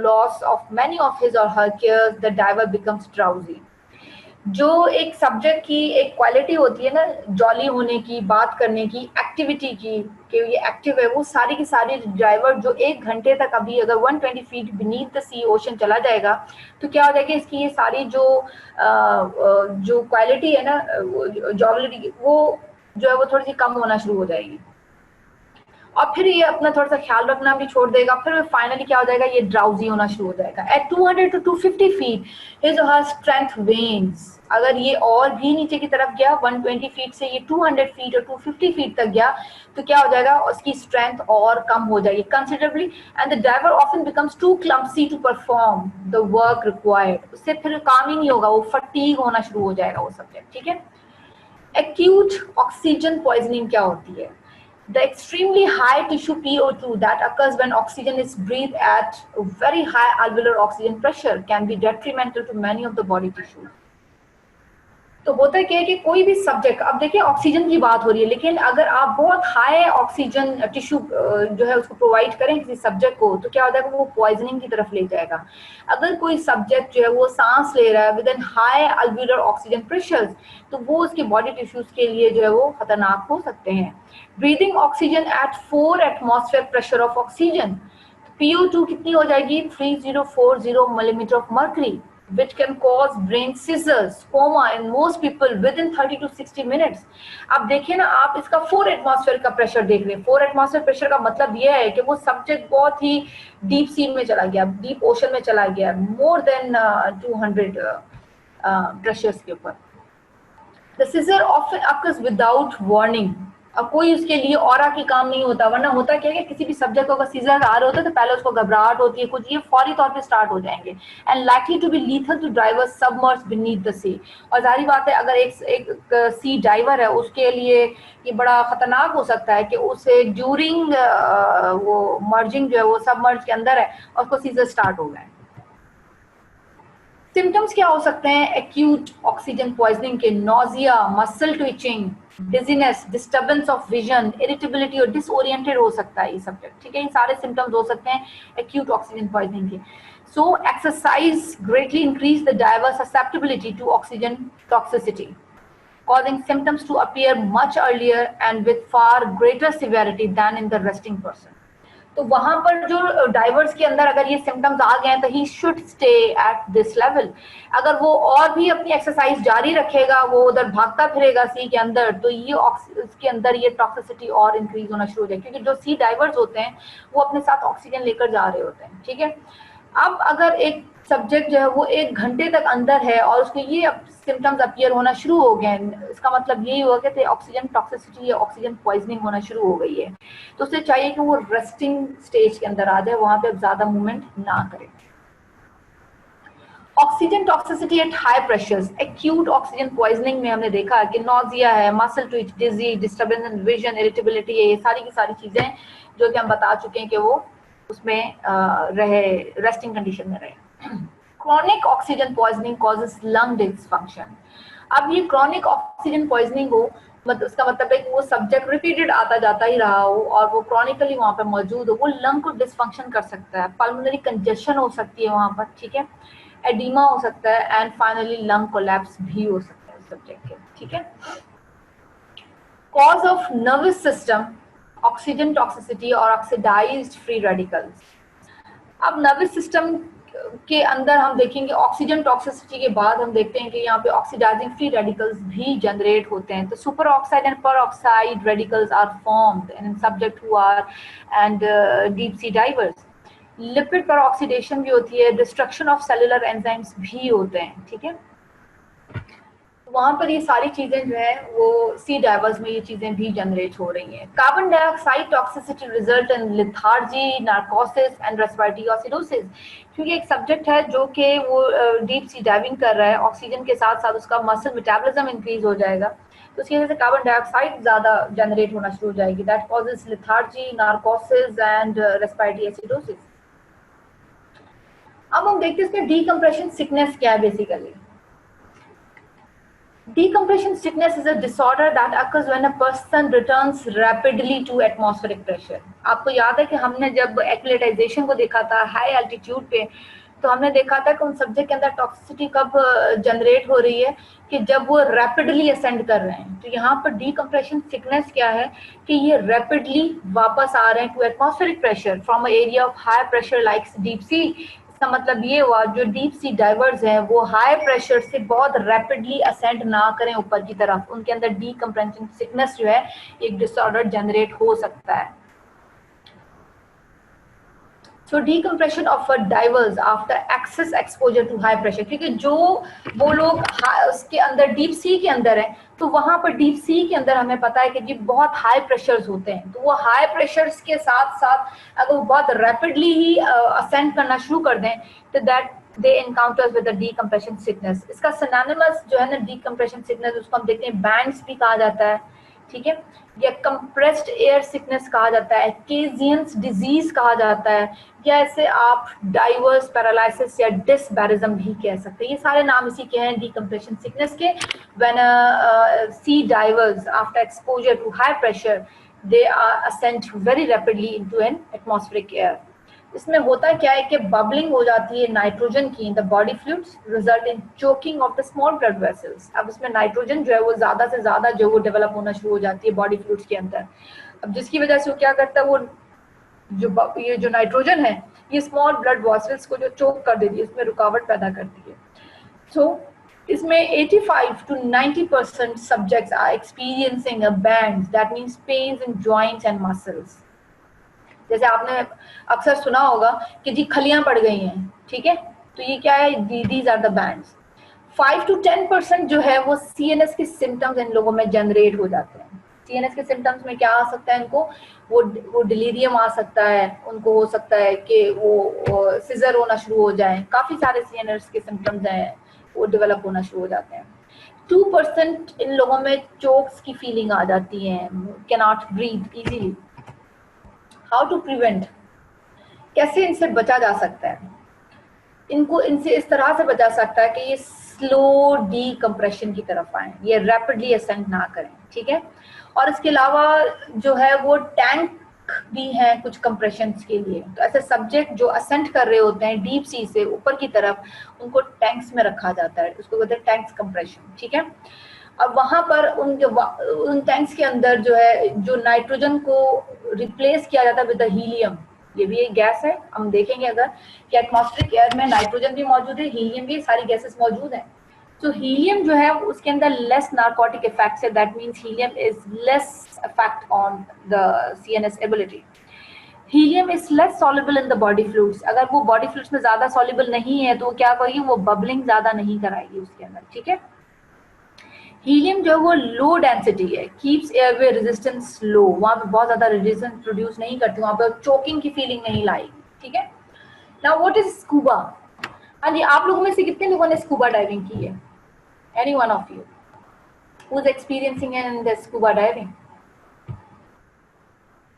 loss of many of his or her cares. The diver becomes drowsy. जो एक सब्जेक्ट की एक क्वालिटी होती है ना, jolly होने की, बात करने की, एक्टिविटी की, कि ये एक्टिव है, वो सारी की सारी ड्राइवर जो 1 घंटे तक अभी अगर 120 feet beneath the sea ocean चला जाएगा तो क्या हो जाएगा, इसकी ये सारी जो क्वालिटी है ना, जॉबिलिटी, वो जो है वो थोड़ी सी कम होना शुरू हो जाएगी और फिर ये अपना थोड़ा सा ख्याल रखना भी छोड़ देगा. फिर फाइनली क्या हो जाएगा, ये ड्राउजी होना शुरू हो जाएगा. एट 200 to 250 फीट हिज और हर स्ट्रेंथ वेन्स. अगर ये और भी नीचे की तरफ गया, 120 फीट से ये 200 फीट और 250 फीट तक गया तो क्या हो जाएगा, उसकी स्ट्रेंथ और कम हो जाएगी considerably. And the driver often becomes too clumsy to perform the work required. उससे फिर काम ही नहीं होगा, वो फटीग होना शुरू हो जाएगा वो सब्जेक्ट. ठीक है, एक्यूट ऑक्सीजन पॉइजनिंग क्या होती है. The extremely high tissue PO2 that occurs when oxygen is breathed at very high alveolar oxygen pressure can be detrimental to many of the body tissues. तो होता क्या है कि कोई भी सब्जेक्ट, अब देखिए ऑक्सीजन की बात हो रही है, लेकिन अगर आप बहुत हाई ऑक्सीजन टिश्यू जो है उसको प्रोवाइड करें किसी सब्जेक्ट को, तो क्या होता है कि वो पॉइजनिंग की तरफ ले जाएगा. अगर कोई सब्जेक्ट जो है वो सांस ले रहा है with in high alveolar oxygen pressures, तो वो उसके बॉडी टिश्यूज के लिए जो है वो खतरनाक हो सकते हैं. Breathing oxygen at 4 atmosphere pressure of oxygen, PO2 कितनी हो जाएगी, 3040 millimeter of mercury, which can cause brain seizures, coma in most people within 30 to 60 minutes. अब देखिए ना, आप इसका 4 एटमॉस्फेयर का प्रेशर देख रहे हैं. 4 एटमॉस्फेयर प्रेशर का मतलब यह है कि वो सब्जेक्ट बहुत ही डीप सी में चला गया, डीप ओशन में चला गया, मोर देन 200 प्रेशर्स के ऊपर. The seizure often occurs without warning. अब कोई उसके लिए ऑरा की काम नहीं होता, वरना होता क्या है कि किसी भी सब्जेक्ट को अगर सीजर आ रहा होता है तो पहले उसको घबराहट होती है, कुछ ये फौरी तौर पे स्टार्ट हो जाएंगे. And likely to be lethal to drivers submerge beneath the sea. और जाहिर बात है अगर एक सी डाइवर है उसके लिए ये बड़ा खतरनाक हो सकता है कि उसे ड्यूरिंग वो मर्जिंग जो है वो सबमर्ज के अंदर है और उसको सीजर स्टार्ट हो गए. सिम्टम्स क्या हो सकते हैं एक्यूट ऑक्सीजन पॉइजनिंग के? Nausea, muscle twitching, dizziness, disturbance of vision, irritability और डिसओरिएंटेड हो सकता है ये सब्जेक्ट. ठीक है, ये सारे सिम्टम्स हो सकते हैं एक्यूट ऑक्सीजन पॉइजनिंग के. So exercise greatly increase the diver susceptibility to oxygen toxicity, causing symptoms to appear much earlier and with far greater severity than in the resting person. तो वहां पर जो डाइवर्स के अंदर अगर ये सिम्टम्स आ गए हैं तो he should stay at this level. अगर वो और भी अपनी एक्सरसाइज जारी रखेगा, वो उधर भागता फिरेगा सी के अंदर, तो ये इसके अंदर ये टॉक्सिसिटी और इंक्रीज होना शुरू हो जाएगी, क्योंकि जो सी डाइवर्स होते हैं वो अपने साथ ऑक्सीजन लेकर जा रहे होते हैं. ठीक है, अब अगर एक सब्जेक्ट जो है वो 1 घंटे तक अंदर है और उसके ये सिम्टम्स अपीयर होना शुरू हो गए, इसका मतलब यही हुआ कि ऑक्सीजन टॉक्सिसिटी या ऑक्सीजन पॉइजनिंग होना शुरू हो गई है. तो उसे चाहिए कि वो रेस्टिंग स्टेज के अंदर आ जाए, वहां पे अब ज्यादा मूवमेंट ना करे. Oxygen toxicity at high pressures, acute oxygen poisoning में हमने देखा कि नोजिया है, muscle twitch, dizzy, disturbance in vision, irritability है, ये सारी की सारी चीजें जो कि हम बता चुके हैं कि वो उसमें रहे, रेस्टिंग कंडीशन में रहे. Chronic oxygen poisoning causes lung dysfunction. अब ये chronic oxygen poisoning हो, उसका मतलब है कि वो सब्जेक्ट रिपीटेड आता जाता ही रहा हो और वो क्रॉनिकली वहां पे मौजूद हो, वो लंग को डिसफंक्शन कर सकता है, पल्मोनरी कंजेशन हो सकती है वहां पर. ठीक है, एडिमा हो सकता है एंड फाइनली लंग कोलैप्स भी हो सकता है सब्जेक्ट के. ठीक है, cause of nervous system oxygen toxicity और ऑक्सीडाइज्ड फ्री रेडिकल्स. अब नर्वस सिस्टम के अंदर हम देखेंगे ऑक्सीजन टॉक्सिसिटी के बाद हम देखते हैं कि यहाँ पे ऑक्सीडाइजिंग फ्री रेडिकल्स भी जनरेट होते हैं. तो superoxide and peroxide radicals are formed in subject who are and deep sea divers. Lipid peroxidation भी होती है, डिस्ट्रक्शन ऑफ सेलुलर एंजाइम्स भी होते हैं. ठीक है, वहां पर ये सारी चीजें जो है वो सी डाइवर्स में ये चीजें भी जनरेट हो रही हैं. Carbon dioxide toxicity result in lethargy, narcosis and respiratory acidosis. क्योंकि एक सब्जेक्ट है जो कि वो डीप सी डाइविंग कर रहा है, ऑक्सीजन के साथ साथ उसका मसल मेटाबॉलिज्म इंक्रीज हो जाएगा, तो उसकी वजह से कार्बन डाइऑक्साइड ज्यादा जनरेट होना शुरू हो जाएगी. That causes lethargy, narcosis and respiratory acidosis. अब हम देखते हैं इसमें डीकम्प्रेशन सिकनेस क्या है. Basically decompression sickness is a disorder that occurs when a person returns rapidly to atmospheric pressure. आपको याद है कि हमने जब एक्लेटाइजेशन को देखा था हाई एल्टीट्यूड पे, तो हमने देखा था कि उन सब्जेक्ट के अंदर टॉक्सिसिटी कब जनरेट हो रही है कि जब वो रैपिडली असेंड कर रहे हैं. तो यहाँ पर डीकम्प्रेशन सिकनेस क्या है कि ये रैपिडली वापस आ रहे हैं to atmospheric pressure from area of high pressure like deep sea. इसका मतलब ये हुआ जो डीप सी डाइवर्स हैं वो हाई प्रेशर से बहुत रैपिडली असेंड ना करें ऊपर की तरफ, उनके अंदर डीकम्प्रेशन सिकनेस जो है एक डिसऑर्डर जनरेट हो सकता है. So decompression of divers after excess exposure to high pressure, क्योंकि जो वो लोग उसके अंदर डीप सी के अंदर है, तो वहां पर डीप सी के अंदर हमें पता है कि जी बहुत हाई प्रेशर्स होते हैं, तो वो हाई प्रेशर्स के साथ साथ अगर वो बहुत रैपिडली ही असेंड करना शुरू कर दें तो that they encounters with the decompression sickness. इसका सिनोनिमस जो है ना डीकम्प्रेशन सिकनेस, उसको हम देखते हैं बैंड्स भी कहा जाता है, ठीक है, या कंप्रेस्ड एयर सिकनेस कहा जाता है, केजियंस डिजीज कहा जाता है, या ऐसे आप डाइवर्स पैरालिसिस या डिसबैरिज्म भी कह सकते हैं। ये सारे नाम इसी के हैं डिकम्प्रेशन सिकनेस के। When sea divers after exposure to high pressure they are ascent very rapidly into an atmospheric air. इसमें होता क्या है कि बबलिंग हो जाती है नाइट्रोजन की in the body fluids, result in choking of the small blood vessels. अब इसमें नाइट्रोजन जो है वो ज्यादा से ज्यादा जो वो डेवलप होना शुरू हो जाती है बॉडी फ्लूइड्स के अंदर। अब जिसकी वजह से वो क्या करता है, वो ये जो नाइट्रोजन है ये स्मॉल ब्लड वेसल्स को जो चोक कर देती है, इसमें रुकावट पैदा करती है। सो इसमें 85 to 90% subjects are experiencing a bands, that means pains in joints and muscles। जैसे आपने अक्सर सुना होगा कि जी खलियां पड़ गई हैं, ठीक है, तो ये क्या है, these are the bands. 5 to 10% जो है वो सीएनएस के सिम्टम्स इन लोगों में जनरेट हो जाते हैं। सीएनएस के सिम्टम्स में क्या आ सकता है इनको, वो डिलीरियम आ सकता है, उनको हो सकता है कि वो सिजर होना शुरू हो जाए, काफी सारे सीएनएस के सिम्टम्स हैं वो डेवलप होना शुरू हो जाते हैं। 2% इन लोगों में चोक्स की फीलिंग आ जाती है, can not breathe easily. How to prevent, कैसे इनसे बचा जा सकता है, इनसे इस तरह से बचा सकता है कि ये स्लो डीकम्प्रेशन की तरफ आए, ये रैपिडली असेंट ना करें, ठीक है। और इसके अलावा जो है वो टैंक भी हैं कुछ कंप्रेशन के लिए। तो ऐसे सब्जेक्ट जो असेंट कर रहे होते हैं डीप सी से ऊपर की तरफ, उनको टैंक्स में रखा जाता है, उसको कहते हैं टैंक्स कंप्रेशन, ठीक है। अब वहां पर उन टैंक्स के अंदर जो है जो नाइट्रोजन को रिप्लेस किया जाता है विद हीलियम। ये भी एक गैस है, हम देखेंगे अगर कि एटमॉस्फेरिक एयर में नाइट्रोजन भी मौजूद है, हीलियम भी, सारी गैसेस मौजूद हैं। तो हीलियम जो है उसके अंदर लेस नार्कोटिक इफेक्ट्स है, that means helium is less effect on the CNS ability. Helium is less soluble in the body fluids. अगर वो बॉडी फ्लूइड्स में ज्यादा सॉल्युबल नहीं है तो वो क्या करेगी, वो बबलिंग ज्यादा नहीं कराएगी उसके अंदर, ठीक है। हीलियम जो है वो लो डेंसिटी है, कीप्स एयरवे रेजिस्टेंस लो, वहां पे बहुत ज्यादा रेजिस्टेंस प्रोड्यूस नहीं करती, वहां पे चोकिंग की फीलिंग नहीं लाएगी, ठीक है। Now what is scuba. हाँ जी, आप लोगों में से कितने लोगों ने स्कूबा डाइविंग की है? Any one of you who is experiencing in the scuba diving?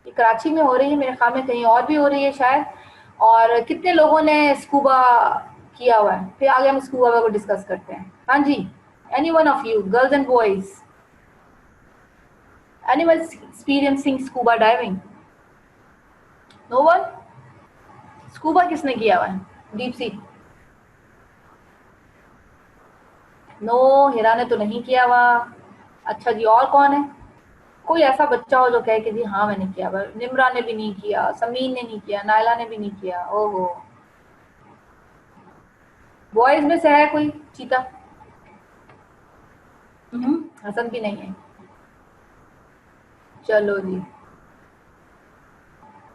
ये कराची में हो रही है, मेरे ख्याल में कहीं और भी हो रही है शायद। और कितने लोगों ने स्कूबा किया हुआ है? फिर आगे हम स्कूबा को डिस्कस करते हैं। हाँ जी, any one of you, girls and boys, anyone experiencing scuba diving? No one? Scuba किसने किया हुआ है डीप सी? नो, हिरा ने तो नहीं किया हुआ। अच्छा जी, और कौन है? कोई ऐसा बच्चा हो जो कहे कि जी हाँ मैंने किया हुआ। निम्रा ने भी नहीं किया, समीन ने नहीं किया, नायला ने भी नहीं किया। ओहो, बॉयज में से है कोई चीता? हसन भी नहीं है। चलो जी,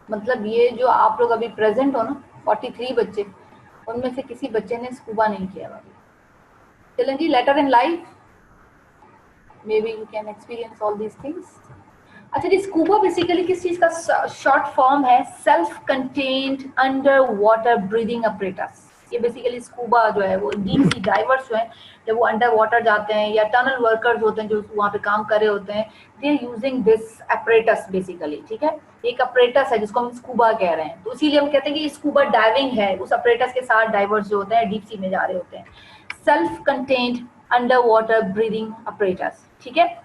मतलब ये जो आप लोग अभी प्रेजेंट हो ना 43 बच्चे, उनमें से किसी बच्चे ने स्कूबा नहीं किया अभी। चलें जी, later in life may be you can experience all these things. अच्छा जी, स्कूबा बेसिकली किस चीज का शॉर्ट फॉर्म है? Self contained under water breathing apparatus. ये बेसिकली स्कूबा जो है वो डीप सी डाइवर्स जो है, जब वो अंडर वाटर जाते हैं या टनल वर्कर्स होते हैं जो वहाँ पे काम कर रहे होते हैं, they are using this apparatus basically, ठीक है। एक अपरेटस है जिसको हम स्कूबा कह रहे हैं, तो इसीलिए हम कहते हैं कि स्कूबा डाइविंग है, उस अपरेटस के साथ डाइवर्स जो होते हैं डीप सी में जा रहे होते हैं। Self contained under water breathing apparatus, ठीक है।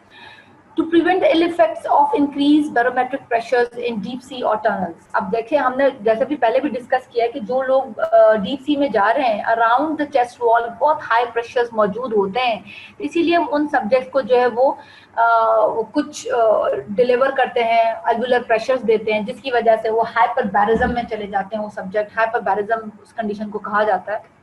To prevent the ill effects of increased barometric pressures in deep sea or tunnels। अब देखिए, हमने जैसे भी पहले भी डिस्कस किया है कि जो लोग डीप सी में जा रहे हैं, अराउंड द चेस्ट वॉल बहुत हाई प्रेशर्स मौजूद होते हैं, इसीलिए हम उन सब्जेक्ट को जो है वो कुछ डिलीवर करते हैं, अल्वुलर प्रेशर्स देते हैं, जिसकी वजह से वो हाइपरबैरिज्म में चले जाते हैं। वो सब्जेक्ट हाइपरबैरिज्म उस कंडीशन को कहा जाता है।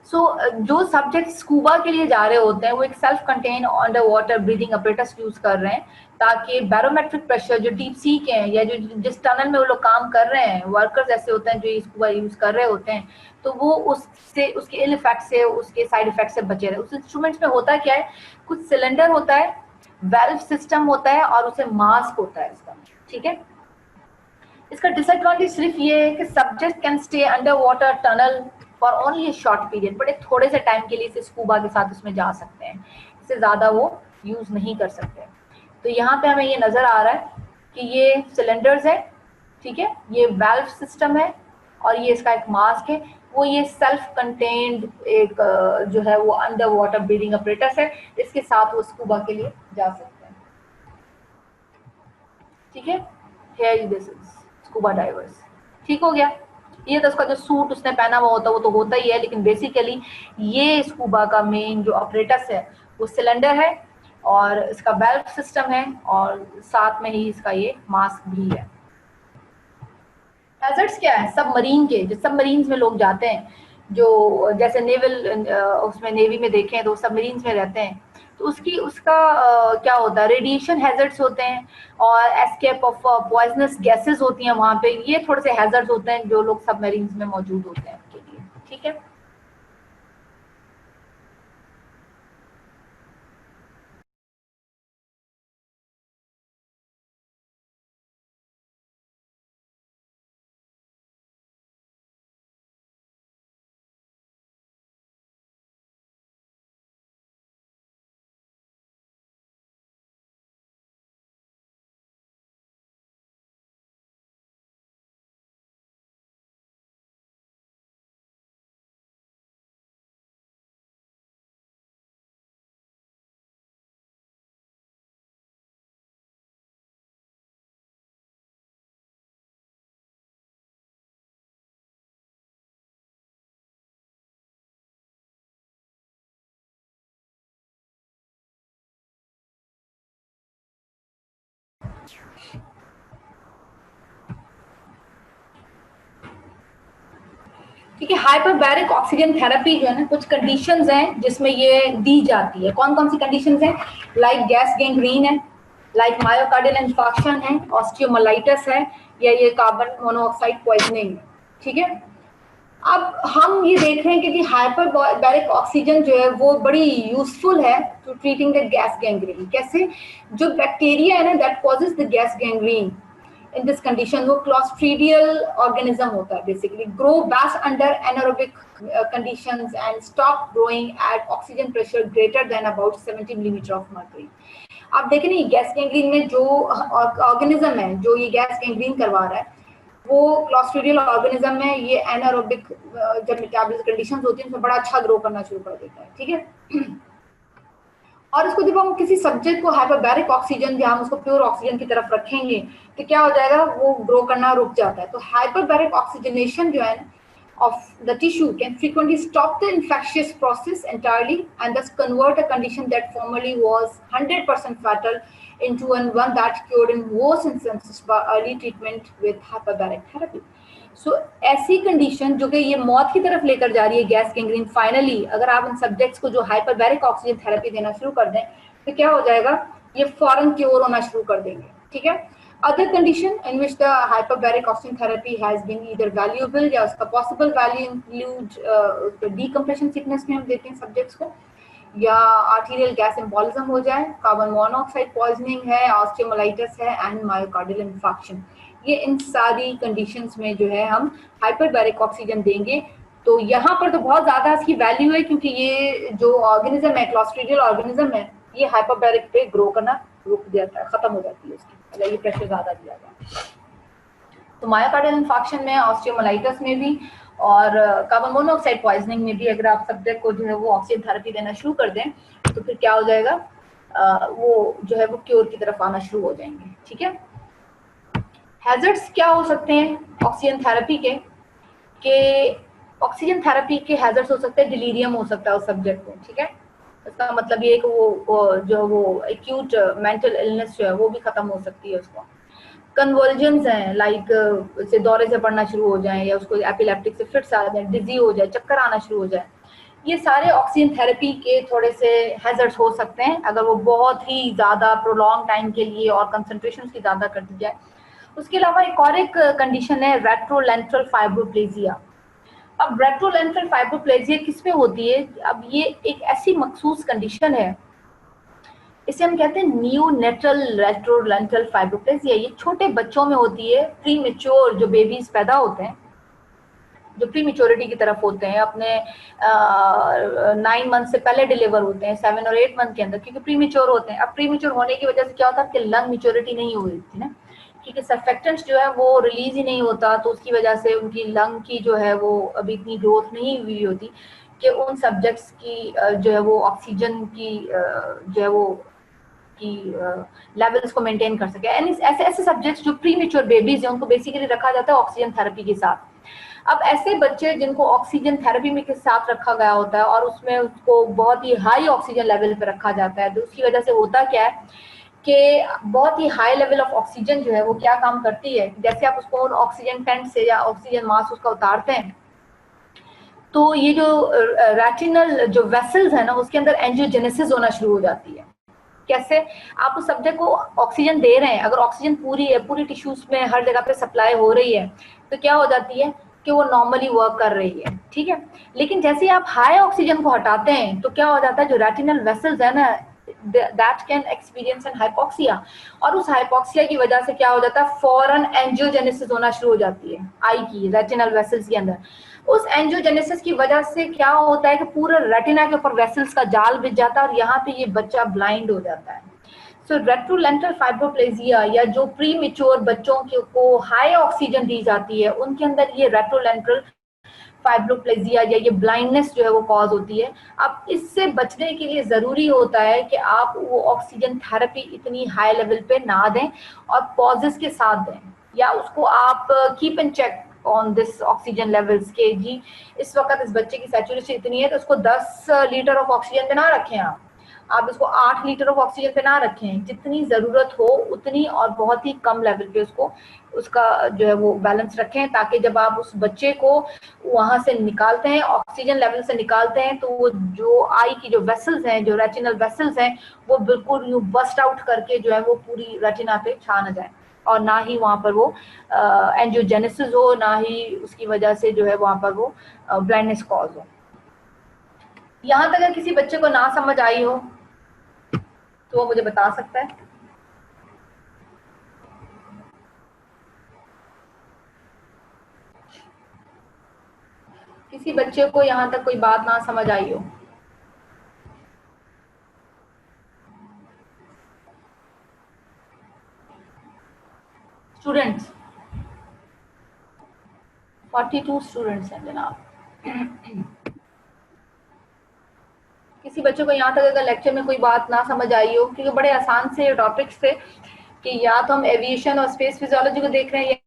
जो सब्जेक्ट स्कूबा के लिए जा रहे होते हैं वो एक self contain under water breathing apparatus use कर रहे हैं, ताकि बैरोमेट्रिक प्रेशर जो डीप सी के हैं या जो जिस टनल में वो लोग काम कर रहे हैं, वर्कर्स ऐसे होते हैं जो स्कूबा यूज कर रहे होते हैं, तो वो उससे, उसके इल इफेक्ट से, उसके साइड इफेक्ट से बचे रहे। उस इंस्ट्रूमेंट्स में होता क्या है, कुछ सिलेंडर होता है, वेल्व सिस्टम होता है और उसे मास्क होता है इसका, ठीक है। इसका डिसएडवांटेज सिर्फ ये है कि subject can stay under water tunnel for only A short period, बड़े थोड़े से टाइम के लिए इसे स्कूबा के साथ उसमें जा सकते हैं, इससे ज्यादा वो यूज नहीं कर सकते। तो यहाँ पे हमें ये नजर आ रहा है कि ये सिलेंडर्स है, ठीक है, ये वाल्व सिस्टम है और ये इसका एक मास्क है। वो ये सेल्फ कंटेन्ड एक जो है वो अंडर वाटर ब्रीदिंग अपरेटस है, इसके साथ वो स्कूबा के लिए जा सकते हैं, ठीक है। Here this is scuba divers, ठीक हो गया। ये तो उसका जो सूट उसने पहना हुआ होता है वो तो होता ही है, लेकिन बेसिकली ये स्कूबा का मेन जो ऑपरेटस है वो सिलेंडर है और इसका वेल्व सिस्टम है और साथ में ही इसका ये मास्क भी है। हैजर्ड्स क्या है सबमरीन के, जो सबमरीन्स में लोग जाते हैं, जो जैसे नेवल उसमें नेवी में देखें तो सबमरीन्स में रहते हैं, तो उसका क्या होता है, रेडिएशन हैजर्ड्स होते हैं और एस्केप ऑफ पॉइजनस गैसेस होती हैं वहाँ पे। ये थोड़े से हैजर्ड्स होते हैं जो लोग सबमरीन्स में मौजूद होते हैं उनके लिए, ठीक है। ठीक है, हाइपरबैरिक ऑक्सीजन थेरेपी जो है ना, कुछ कंडीशंस हैं जिसमें ये दी जाती है। कौन कौन सी कंडीशंस हैं? लाइक गैस गैंग्रीन है, लाइक मायोकार्डियल इंफार्क्शन है, ऑस्टियोमाइलिटिस है, या ये कार्बन मोनोऑक्साइड पॉइजनिंग, ठीक है। अब हम ये देख रहे हैं कि हाइपरबैरिक ऑक्सीजन जो है वो बड़ी यूजफुल है to treating the gas gangrene. कैसे? जो बैक्टीरिया है ना that causes the gas gangrene in this condition वो क्लॉस्ट्रीडियल ऑर्गेनिज्म होता है, basically grow best under anaerobic conditions and stop growing at oxygen pressure greater than about 70 millimetre of mercury. आप देखें ना, ये गैस गैंग्रीन में जो ऑर्गेनिज्म है जो ये गैस गैंग्रीन करवा रहा है वो क्लॉस्ट्रीडियल ऑर्गेनिज्म में ये एनारोबिक जब मेटाबॉलिक कंडीशंस होती हैं उसमें बड़ा अच्छा ग्रो करना शुरू कर देता है, ठीक है। और इसको जब हम किसी सब्जेक्ट को हाइपरबैरिक ऑक्सीजन या हम उसको प्योर ऑक्सीजन की तरफ रखेंगे तो क्या हो जाएगा, वो ग्रो करना रुक जाता है। तो हाइपरबैरिक ऑक्सीजनेशन जो है of the tissue can frequently stop the infectious process entirely and thus convert a condition that formerly was 100% fatal into one that cured in most instances by early treatment with hyperbaric therapy. So ऐसी condition जो कि ये मौत की तरफ लेकर जा रही है गैस गैंग्रीन, फाइनली अगर आप इन सब्जेक्ट्स को जो हाइपरबैरिक ऑक्सीजन थेरेपी देना शुरू कर दें तो क्या हो जाएगा, ये फौरन क्योर होना शुरू कर देंगे, ठीक है। Other condition in which the hyperbaric oxygen therapy has been either valuable या उसका possible value include decompression sickness में हम देते हैं सब्जेक्ट्स को, या arterial gas embolism हो जाए, कार्बन मोनोऑक्साइड पॉइजनिंग है, ऑस्टियोमाइलिटिस है एंड मायोकार्डियल इंफार्क्शन। ये इन सारी कंडीशंस में जो है हम हाइपरबैरिक ऑक्सीजन देंगे। तो यहाँ पर तो बहुत ज्यादा इसकी वैल्यू है क्योंकि ये जो ऑर्गेनिज्म है क्लॉस्ट्रीडियल ऑर्गेनिज्म है ये हाइपरबैरिक पे ग्रो करना रुक जाता है, खत्म हो जाती है उसकी अगर ये प्रेशर ज्यादा दिया जाए। तो मायोकार्डियल इंफार्क्शन में, ऑस्टियोमाइलिटिस में भी और कार्बन मोनोऑक्साइड पॉइजनिंग में भी अगर आप सब्जेक्ट को जो है वो ऑक्सीजन थेरेपी देना शुरू कर दें तो फिर क्या हो जाएगा, वो जो है वो क्योर की तरफ आना शुरू हो जाएंगे, ठीक है। हैजर्ड्स क्या हो सकते हैं ऑक्सीजन थेरेपी के ऑक्सीजन थेरेपी के हैजर्ड्स हो सकते हैं, डिलीरियम हो सकता है उस सब्जेक्ट को, ठीक है। इसका मतलब ये कि वो जो वो एक्यूट मेंटल इलनेस जो है वो भी खत्म हो सकती है उसको। कन्वर्जन्स हैं, लाइक से दौरे से पड़ना शुरू हो जाए या उसको एपिलेप्टिक से फिट्स आ जाए, डिजी हो जाए, चक्कर आना शुरू हो जाए, ये सारे ऑक्सीजन थेरेपी के थोड़े से हैजर्ड्स हो सकते हैं अगर वो बहुत ही ज़्यादा प्रोलॉन्ग टाइम के लिए और कंसंट्रेशन उसकी ज़्यादा कर दी जाए। उसके अलावा एक और एक कंडीशन है रेट्रोलेंट्रल फाइब्रोप्लेजिया। अब रेट्रोलेंट्रल फाइब्रोप्लेजिया किस में होती है? अब ये एक ऐसी मखसूस कंडीशन है, इसे हम कहते हैं न्यूनेटल रेट्रोलेंट्रल फाइब्रोप्लेजिया। ये छोटे बच्चों में होती है, प्री मेच्योर जो बेबीज पैदा होते हैं जो प्री मेच्योरिटी की तरफ होते हैं, अपने 9 मंथ से पहले डिलीवर होते हैं, 7 और 8 मंथ के अंदर, क्योंकि प्री मेच्योर होते हैं। अब प्री मेच्योर होने की वजह से क्या होता है कि लंग मेच्योरिटी नहीं हो रही थी ना, क्योंकि सर्फेक्टेंट्स जो है वो रिलीज ही नहीं होता, तो उसकी वजह से उनकी लंग की जो है वो अभी इतनी ग्रोथ नहीं हुई होती कि उन सब्जेक्ट्स की जो है वो ऑक्सीजन की जो है वो की लेवल्स को मेंटेन कर सके। एंड ऐसे ऐसे सब्जेक्ट्स जो प्री मेच्योर बेबीज हैं उनको बेसिकली रखा जाता है ऑक्सीजन थेरेपी के साथ। अब ऐसे बच्चे जिनको ऑक्सीजन थेरेपी में के साथ रखा गया होता है और उसमें उसको बहुत ही हाई ऑक्सीजन लेवल पे रखा जाता है, तो उसकी वजह से होता क्या है कि बहुत ही हाई लेवल ऑफ ऑक्सीजन जो है वो क्या काम करती है, जैसे आप उसको ऑक्सीजन टेंट से या ऑक्सीजन मास्क उसका उतारते हैं, तो ये जो रेटिनल जो वेसल्स है ना उसके अंदर एंजियोजेनेसिस होना शुरू हो जाती है। कैसे? आप उस सब्जेक्ट को ऑक्सीजन दे रहे हैं, अगर ऑक्सीजन पूरी है, पूरी टिश्यूज में हर जगह पे सप्लाई हो रही है, तो क्या हो जाती है कि वो नॉर्मली वर्क कर रही है, ठीक है। लेकिन जैसे ही आप हाई ऑक्सीजन को हटाते हैं तो क्या हो जाता है, जो रेटिनल वेसल्स है ना that can experience an hypoxia, और उस हाइपोक्सिया की वजह से क्या हो जाता है, फॉरन एंजियोजेनेसिस होना शुरू हो जाती है आई की रेटिनल वेसल्स के अंदर। उस एंजियोजेनेसिस की वजह से क्या होता है कि पूरे रेटिना के ऊपर वेसल्स का जाल बिछ जाता है और यहाँ पे ये बच्चा ब्लाइंड हो जाता है। सो रेट्रोलेंटल फाइब्रोप्लेजिया या जो प्री मेच्योर बच्चों को हाई ऑक्सीजन दी जाती है उनके अंदर ये रेट्रोलेंटल फाइब्रोप्लेजिया या ये ब्लाइंडनेस जो है वो कॉज होती है। अब इससे बचने के लिए जरूरी होता है कि आप वो ऑक्सीजन थेरेपी इतनी हाई लेवल पे ना दें और पॉजेस के साथ दें, या उसको आप keep in check on this oxygen levels के जी इस वक्त इस बच्चे की सैचुरेशन इतनी है तो उसको 10 लीटर ऑफ ऑक्सीजन पे ना रखें, आप इसको 8 लीटर ऑफ ऑक्सीजन पे ना रखें, जितनी जरूरत हो उतनी और बहुत ही कम लेवल पे उसको उसका जो है वो बैलेंस रखें, ताकि जब आप उस बच्चे को वहां से निकालते हैं, ऑक्सीजन लेवल से निकालते हैं, तो वो जो आई की जो वेसल्स हैं, जो रेटिनल वेसल्स हैं, वो बिल्कुल यू बस्ट आउट करके जो है वो पूरी रेटिना पे छा न जाए, और ना ही वहां पर वो एंजियोजेनेसिस हो, ना ही उसकी वजह से जो है वहां पर वो ब्लाइंडनेस कॉज हो। यहाँ तक अगर किसी बच्चे को ना समझ आई हो तो वो मुझे बता सकता है। किसी बच्चे को यहाँ तक कोई बात ना समझ आई हो। स्टूडेंट्स 42 स्टूडेंट्स हैं जनाब। किसी बच्चे को यहाँ तक अगर लेक्चर में कोई बात ना समझ आई हो, क्योंकि बड़े आसान से टॉपिक्स थे कि या तो हम एविएशन और स्पेस फिजियोलॉजी को देख रहे हैं,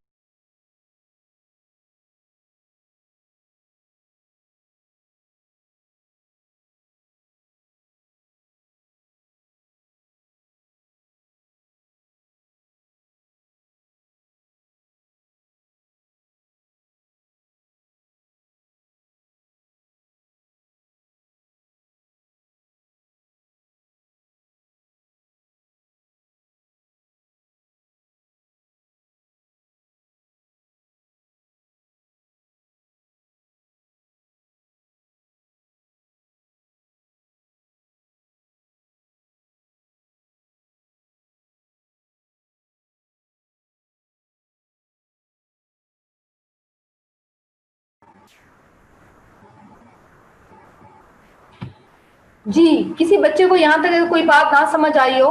जी किसी बच्चे को यहाँ तक अगर कोई बात ना समझ आई हो,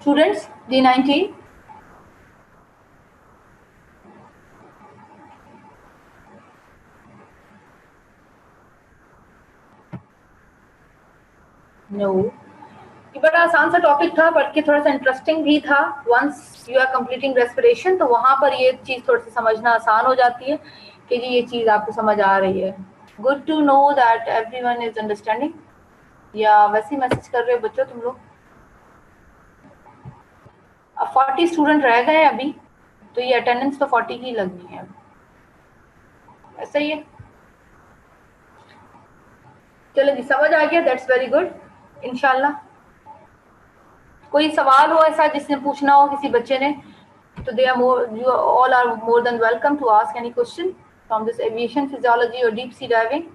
स्टूडेंट्स D90। नो, ये बड़ा आसान सा टॉपिक था, पढ़ के थोड़ा सा इंटरेस्टिंग भी था। Once you are completing respiration तो वहां पर ये चीज थोड़ी सी समझना आसान हो जाती है कि जी ये चीज आपको समझ आ रही है। Good to know that everyone is understanding. या वैसे ही मैसेज कर रहे हो बच्चों तुम लोग? अब 40 स्टूडेंट रह गए अभी, तो ये अटेंडेंस तो 40 की लगनी है, ऐसा ही है। चलो जी समझ आ गया, दैट्स वेरी गुड। इंशाल्लाह कोई सवाल हो ऐसा जिसने पूछना हो किसी बच्चे ने, तो they are more, you all are more than welcome to ask any question from this aviation physiology or deep sea diving.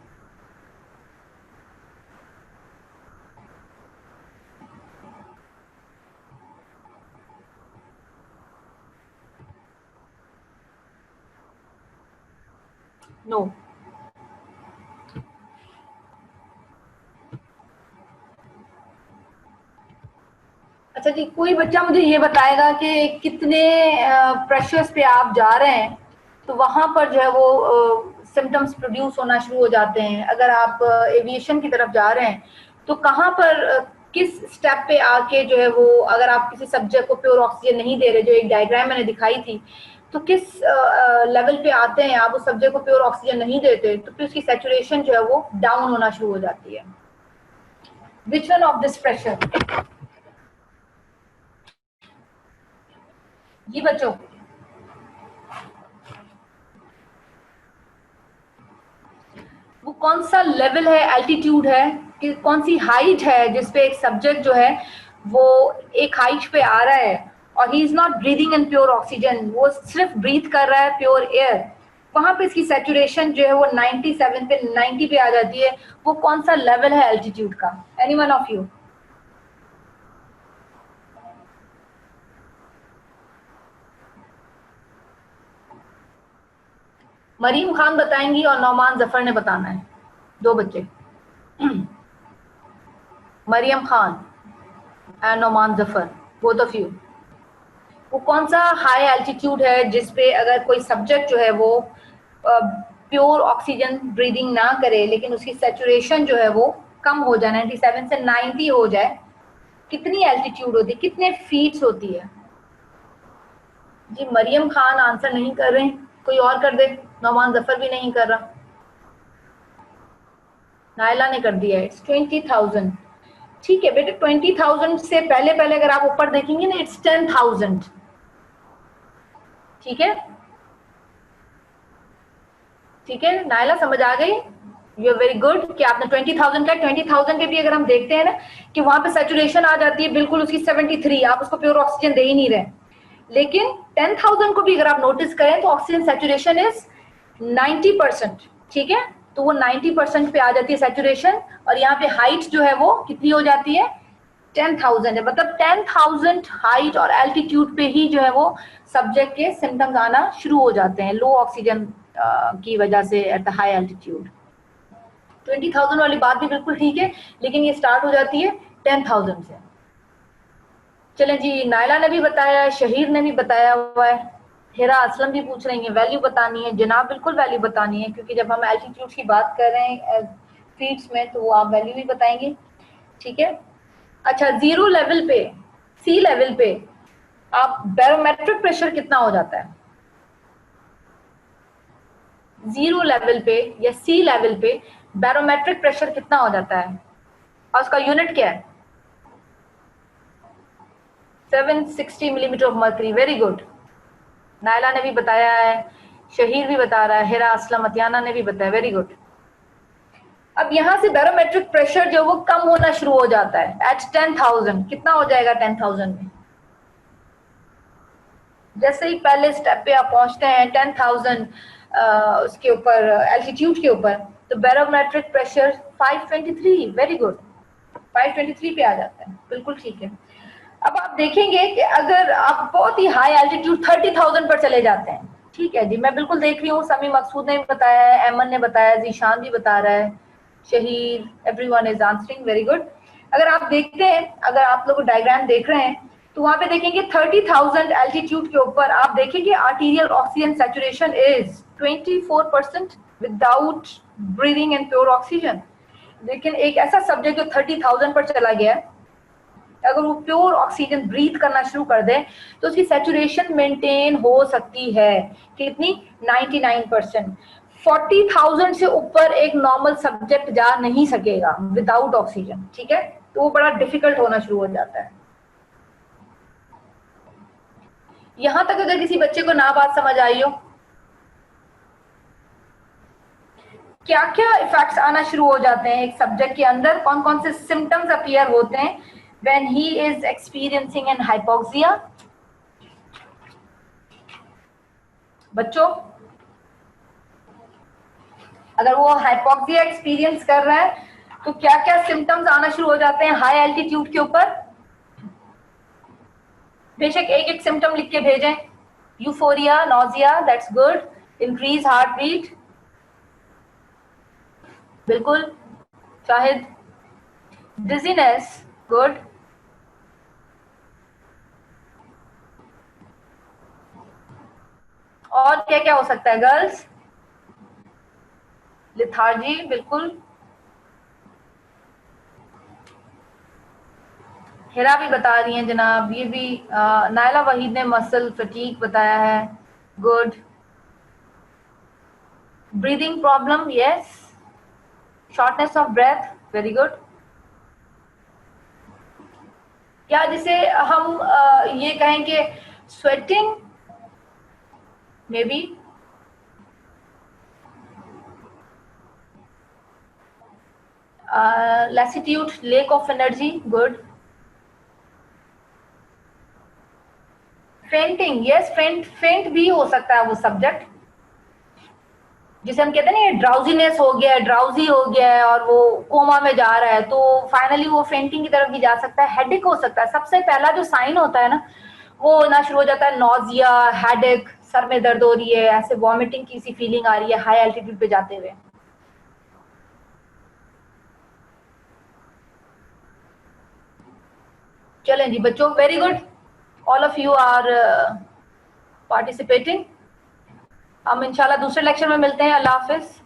No, अच्छा जी, कोई बच्चा मुझे ये बताएगा कि कितने प्रेशर्स पे आप जा रहे हैं तो वहां पर जो है वो सिम्टम्स प्रोड्यूस होना शुरू हो जाते हैं। अगर आप एविएशन की तरफ जा रहे हैं तो कहाँ पर किस स्टेप पे आके जो है वो, अगर आप किसी सब्जेक्ट को प्योर ऑक्सीजन नहीं दे रहे, जो एक डायग्राम मैंने दिखाई थी, तो किस लेवल पे आते हैं आप उस सब्जेक्ट को प्योर ऑक्सीजन नहीं देते तो फिर उसकी सैचुरेशन जो है वो डाउन होना शुरू हो जाती है। Which one of this pressure? जी बच्चों, वो कौन सा लेवल है, एल्टीट्यूड है, कि कौन सी हाइट है जिसपे एक सब्जेक्ट जो है वो एक हाइट पे आ रहा है और he is not breathing in pure oxygen, वो सिर्फ ब्रीथ कर रहा है प्योर एयर, वहां पे इसकी सैचुरेशन जो है वो 97 पे 90 पे आ जाती है। वो कौन सा लेवल है एल्टीट्यूड का? Any one of you? Mariam Khan बताएंगी और नौमान जफर ने बताना है, दो बच्चे। Maryam Khan and Nauman Zafar, both of you. वो कौन सा हाई एल्टीट्यूड है जिसपे अगर कोई सब्जेक्ट जो है वो प्योर ऑक्सीजन ब्रीदिंग ना करे लेकिन उसकी सैचुरेशन जो है वो कम हो जाए, 97 से 90 हो जाए, कितनी एल्टीट्यूड होती है, कितने फीट्स होती है? जी मरियम खान आंसर नहीं कर रहे, कोई और कर दे। नौमान जफर भी नहीं कर रहा, नायला ने कर दिया है, इट्स 20,000। ठीक है बेटे, 20,000 से पहले पहले अगर आप ऊपर देखेंगे ना, इट्स 10,000। ठीक है, ठीक है नायला, समझ आ गई? यू आर वेरी गुड कि आपने 20,000 का, 20,000 के भी अगर हम देखते हैं ना कि वहां पे सैचुरेशन आ जाती है बिल्कुल उसकी 73, आप उसको प्योर ऑक्सीजन दे ही नहीं रहे। लेकिन 10,000 को भी अगर आप नोटिस करें तो ऑक्सीजन सैचुरेशन इज 90%। ठीक है, तो वो 90% पे आ जाती है सैचुरेशन, और यहाँ पे हाइट जो है वो कितनी हो जाती है? 10,000 है। मतलब 10,000 हाइट और एल्टीट्यूड पे ही जो है वो सब्जेक्ट के सिम्टम्स आना शुरू हो जाते हैं लो ऑक्सीजन की वजह से एट द हाई एल्टीट्यूड। 20,000 वाली बात भी बिल्कुल ठीक है, लेकिन ये स्टार्ट हो जाती है 10,000 से। चलें जी, नायला ने भी बताया, शहीर ने भी बताया हुआ है, हेरा असलम भी पूछ रही है वैल्यू बतानी है। जनाब बिल्कुल वैल्यू बतानी है, क्योंकि जब हम एल्टीट्यूड की बात कर रहे हैं फीट्स में तो वो आप वैल्यू भी बताएंगे। ठीक है, अच्छा, जीरो लेवल पे, सी लेवल पे आप बैरोमेट्रिक प्रेशर कितना हो जाता है? जीरो लेवल पे या सी लेवल पे बैरोमेट्रिक प्रेशर कितना हो जाता है और उसका यूनिट क्या है? 760 millimetre of mercury. Very good, Naila ने भी बताया है, शहीर भी बता रहा है, हेरा असलम अतियाना ने भी बताया, वेरी गुड। अब यहां से बैरोमेट्रिक प्रेशर जो वो कम होना शुरू हो जाता है एट 10,000। कितना हो जाएगा 10,000 में? जैसे ही पहले स्टेप पे आप पहुंचते हैं 10,000 उसके ऊपर, एल्टीट्यूड के ऊपर, तो बैरोमेट्रिक प्रेशर 523। वेरी गुड, 523 पे आ जाता है, बिल्कुल ठीक है। अब आप देखेंगे कि अगर आप बहुत ही हाई एल्टीट्यूड 30,000 पर चले जाते हैं, ठीक है जी, मैं बिल्कुल देख रही हूँ, समी मकसूद ने बताया है, एमन ने बताया, जीशान भी बता रहा है, Shaheer, everyone is answering, very good. अगर आप देखते हैं, अगर आप लोग डायग्राम देख रहे हैं तो वहां पे देखेंगे 30,000 एल्टीट्यूड के ऊपर आप देखेंगे arterial oxygen saturation is 24% without breathing in pure oxygen. लेकिन एक ऐसा सब्जेक्ट जो 30,000 पर चला गया है, अगर वो प्योर ऑक्सीजन ब्रीथ करना शुरू कर दे तो उसकी सैचुरेशन मेंटेन हो सकती है कितनी? 99%। 40,000 से ऊपर एक नॉर्मल सब्जेक्ट जा नहीं सकेगा विदाउट ऑक्सीजन। ठीक है, तो वो बड़ा डिफिकल्ट होना शुरू हो जाता है। यहां तक अगर किसी बच्चे को ना बात समझ आई हो, क्या क्या इफेक्ट्स आना शुरू हो जाते हैं एक सब्जेक्ट के अंदर, कौन कौन से सिम्टम्स अपीयर होते हैं when he is experiencing an hypoxia? बच्चों, अगर वो हाइपोक्सिया एक्सपीरियंस कर रहा है तो क्या क्या सिम्टम्स आना शुरू हो जाते हैं हाई एल्टीट्यूड के ऊपर? बेशक एक एक सिम्टम लिख के भेजें। Euphoria, nausea, that's good. Increase heart beat, बिल्कुल। Shahid, dizziness, good. और क्या क्या हो सकता है गर्ल्स? लिथार्जी, बिल्कुल। हिरा भी बता रही हैं जनाब, ये भी नायला वहीद ने मसल फटीक बताया है, good. Breathing problem, yes. Shortness of breath, very good. क्या जिसे हम ये कहें कि स्वेटिंग, मे बी। Lassitude, lack of energy, good. Fainting, yes, faint भी हो सकता है वो सब्जेक्ट जिसे हम कहते हैं ना ये ड्राउजीनेस हो गया है, ड्राउजी हो गया है और वो कोमा में जा रहा है, तो फाइनली वो फेंटिंग की तरफ भी जा सकता है। हेडेक हो सकता है, सबसे पहला जो साइन होता है ना वो ना शुरू हो जाता है नॉजिया, हेडेक, सर में दर्द हो रही है, ऐसे वॉमिटिंग की सी फीलिंग आ रही है हाई एल्टीट्यूड पे जाते हुए। चलें जी बच्चों, very good, all of you are participating. हम इंशाल्लाह दूसरे लेक्चर में मिलते हैं। अल्लाह हाफिज।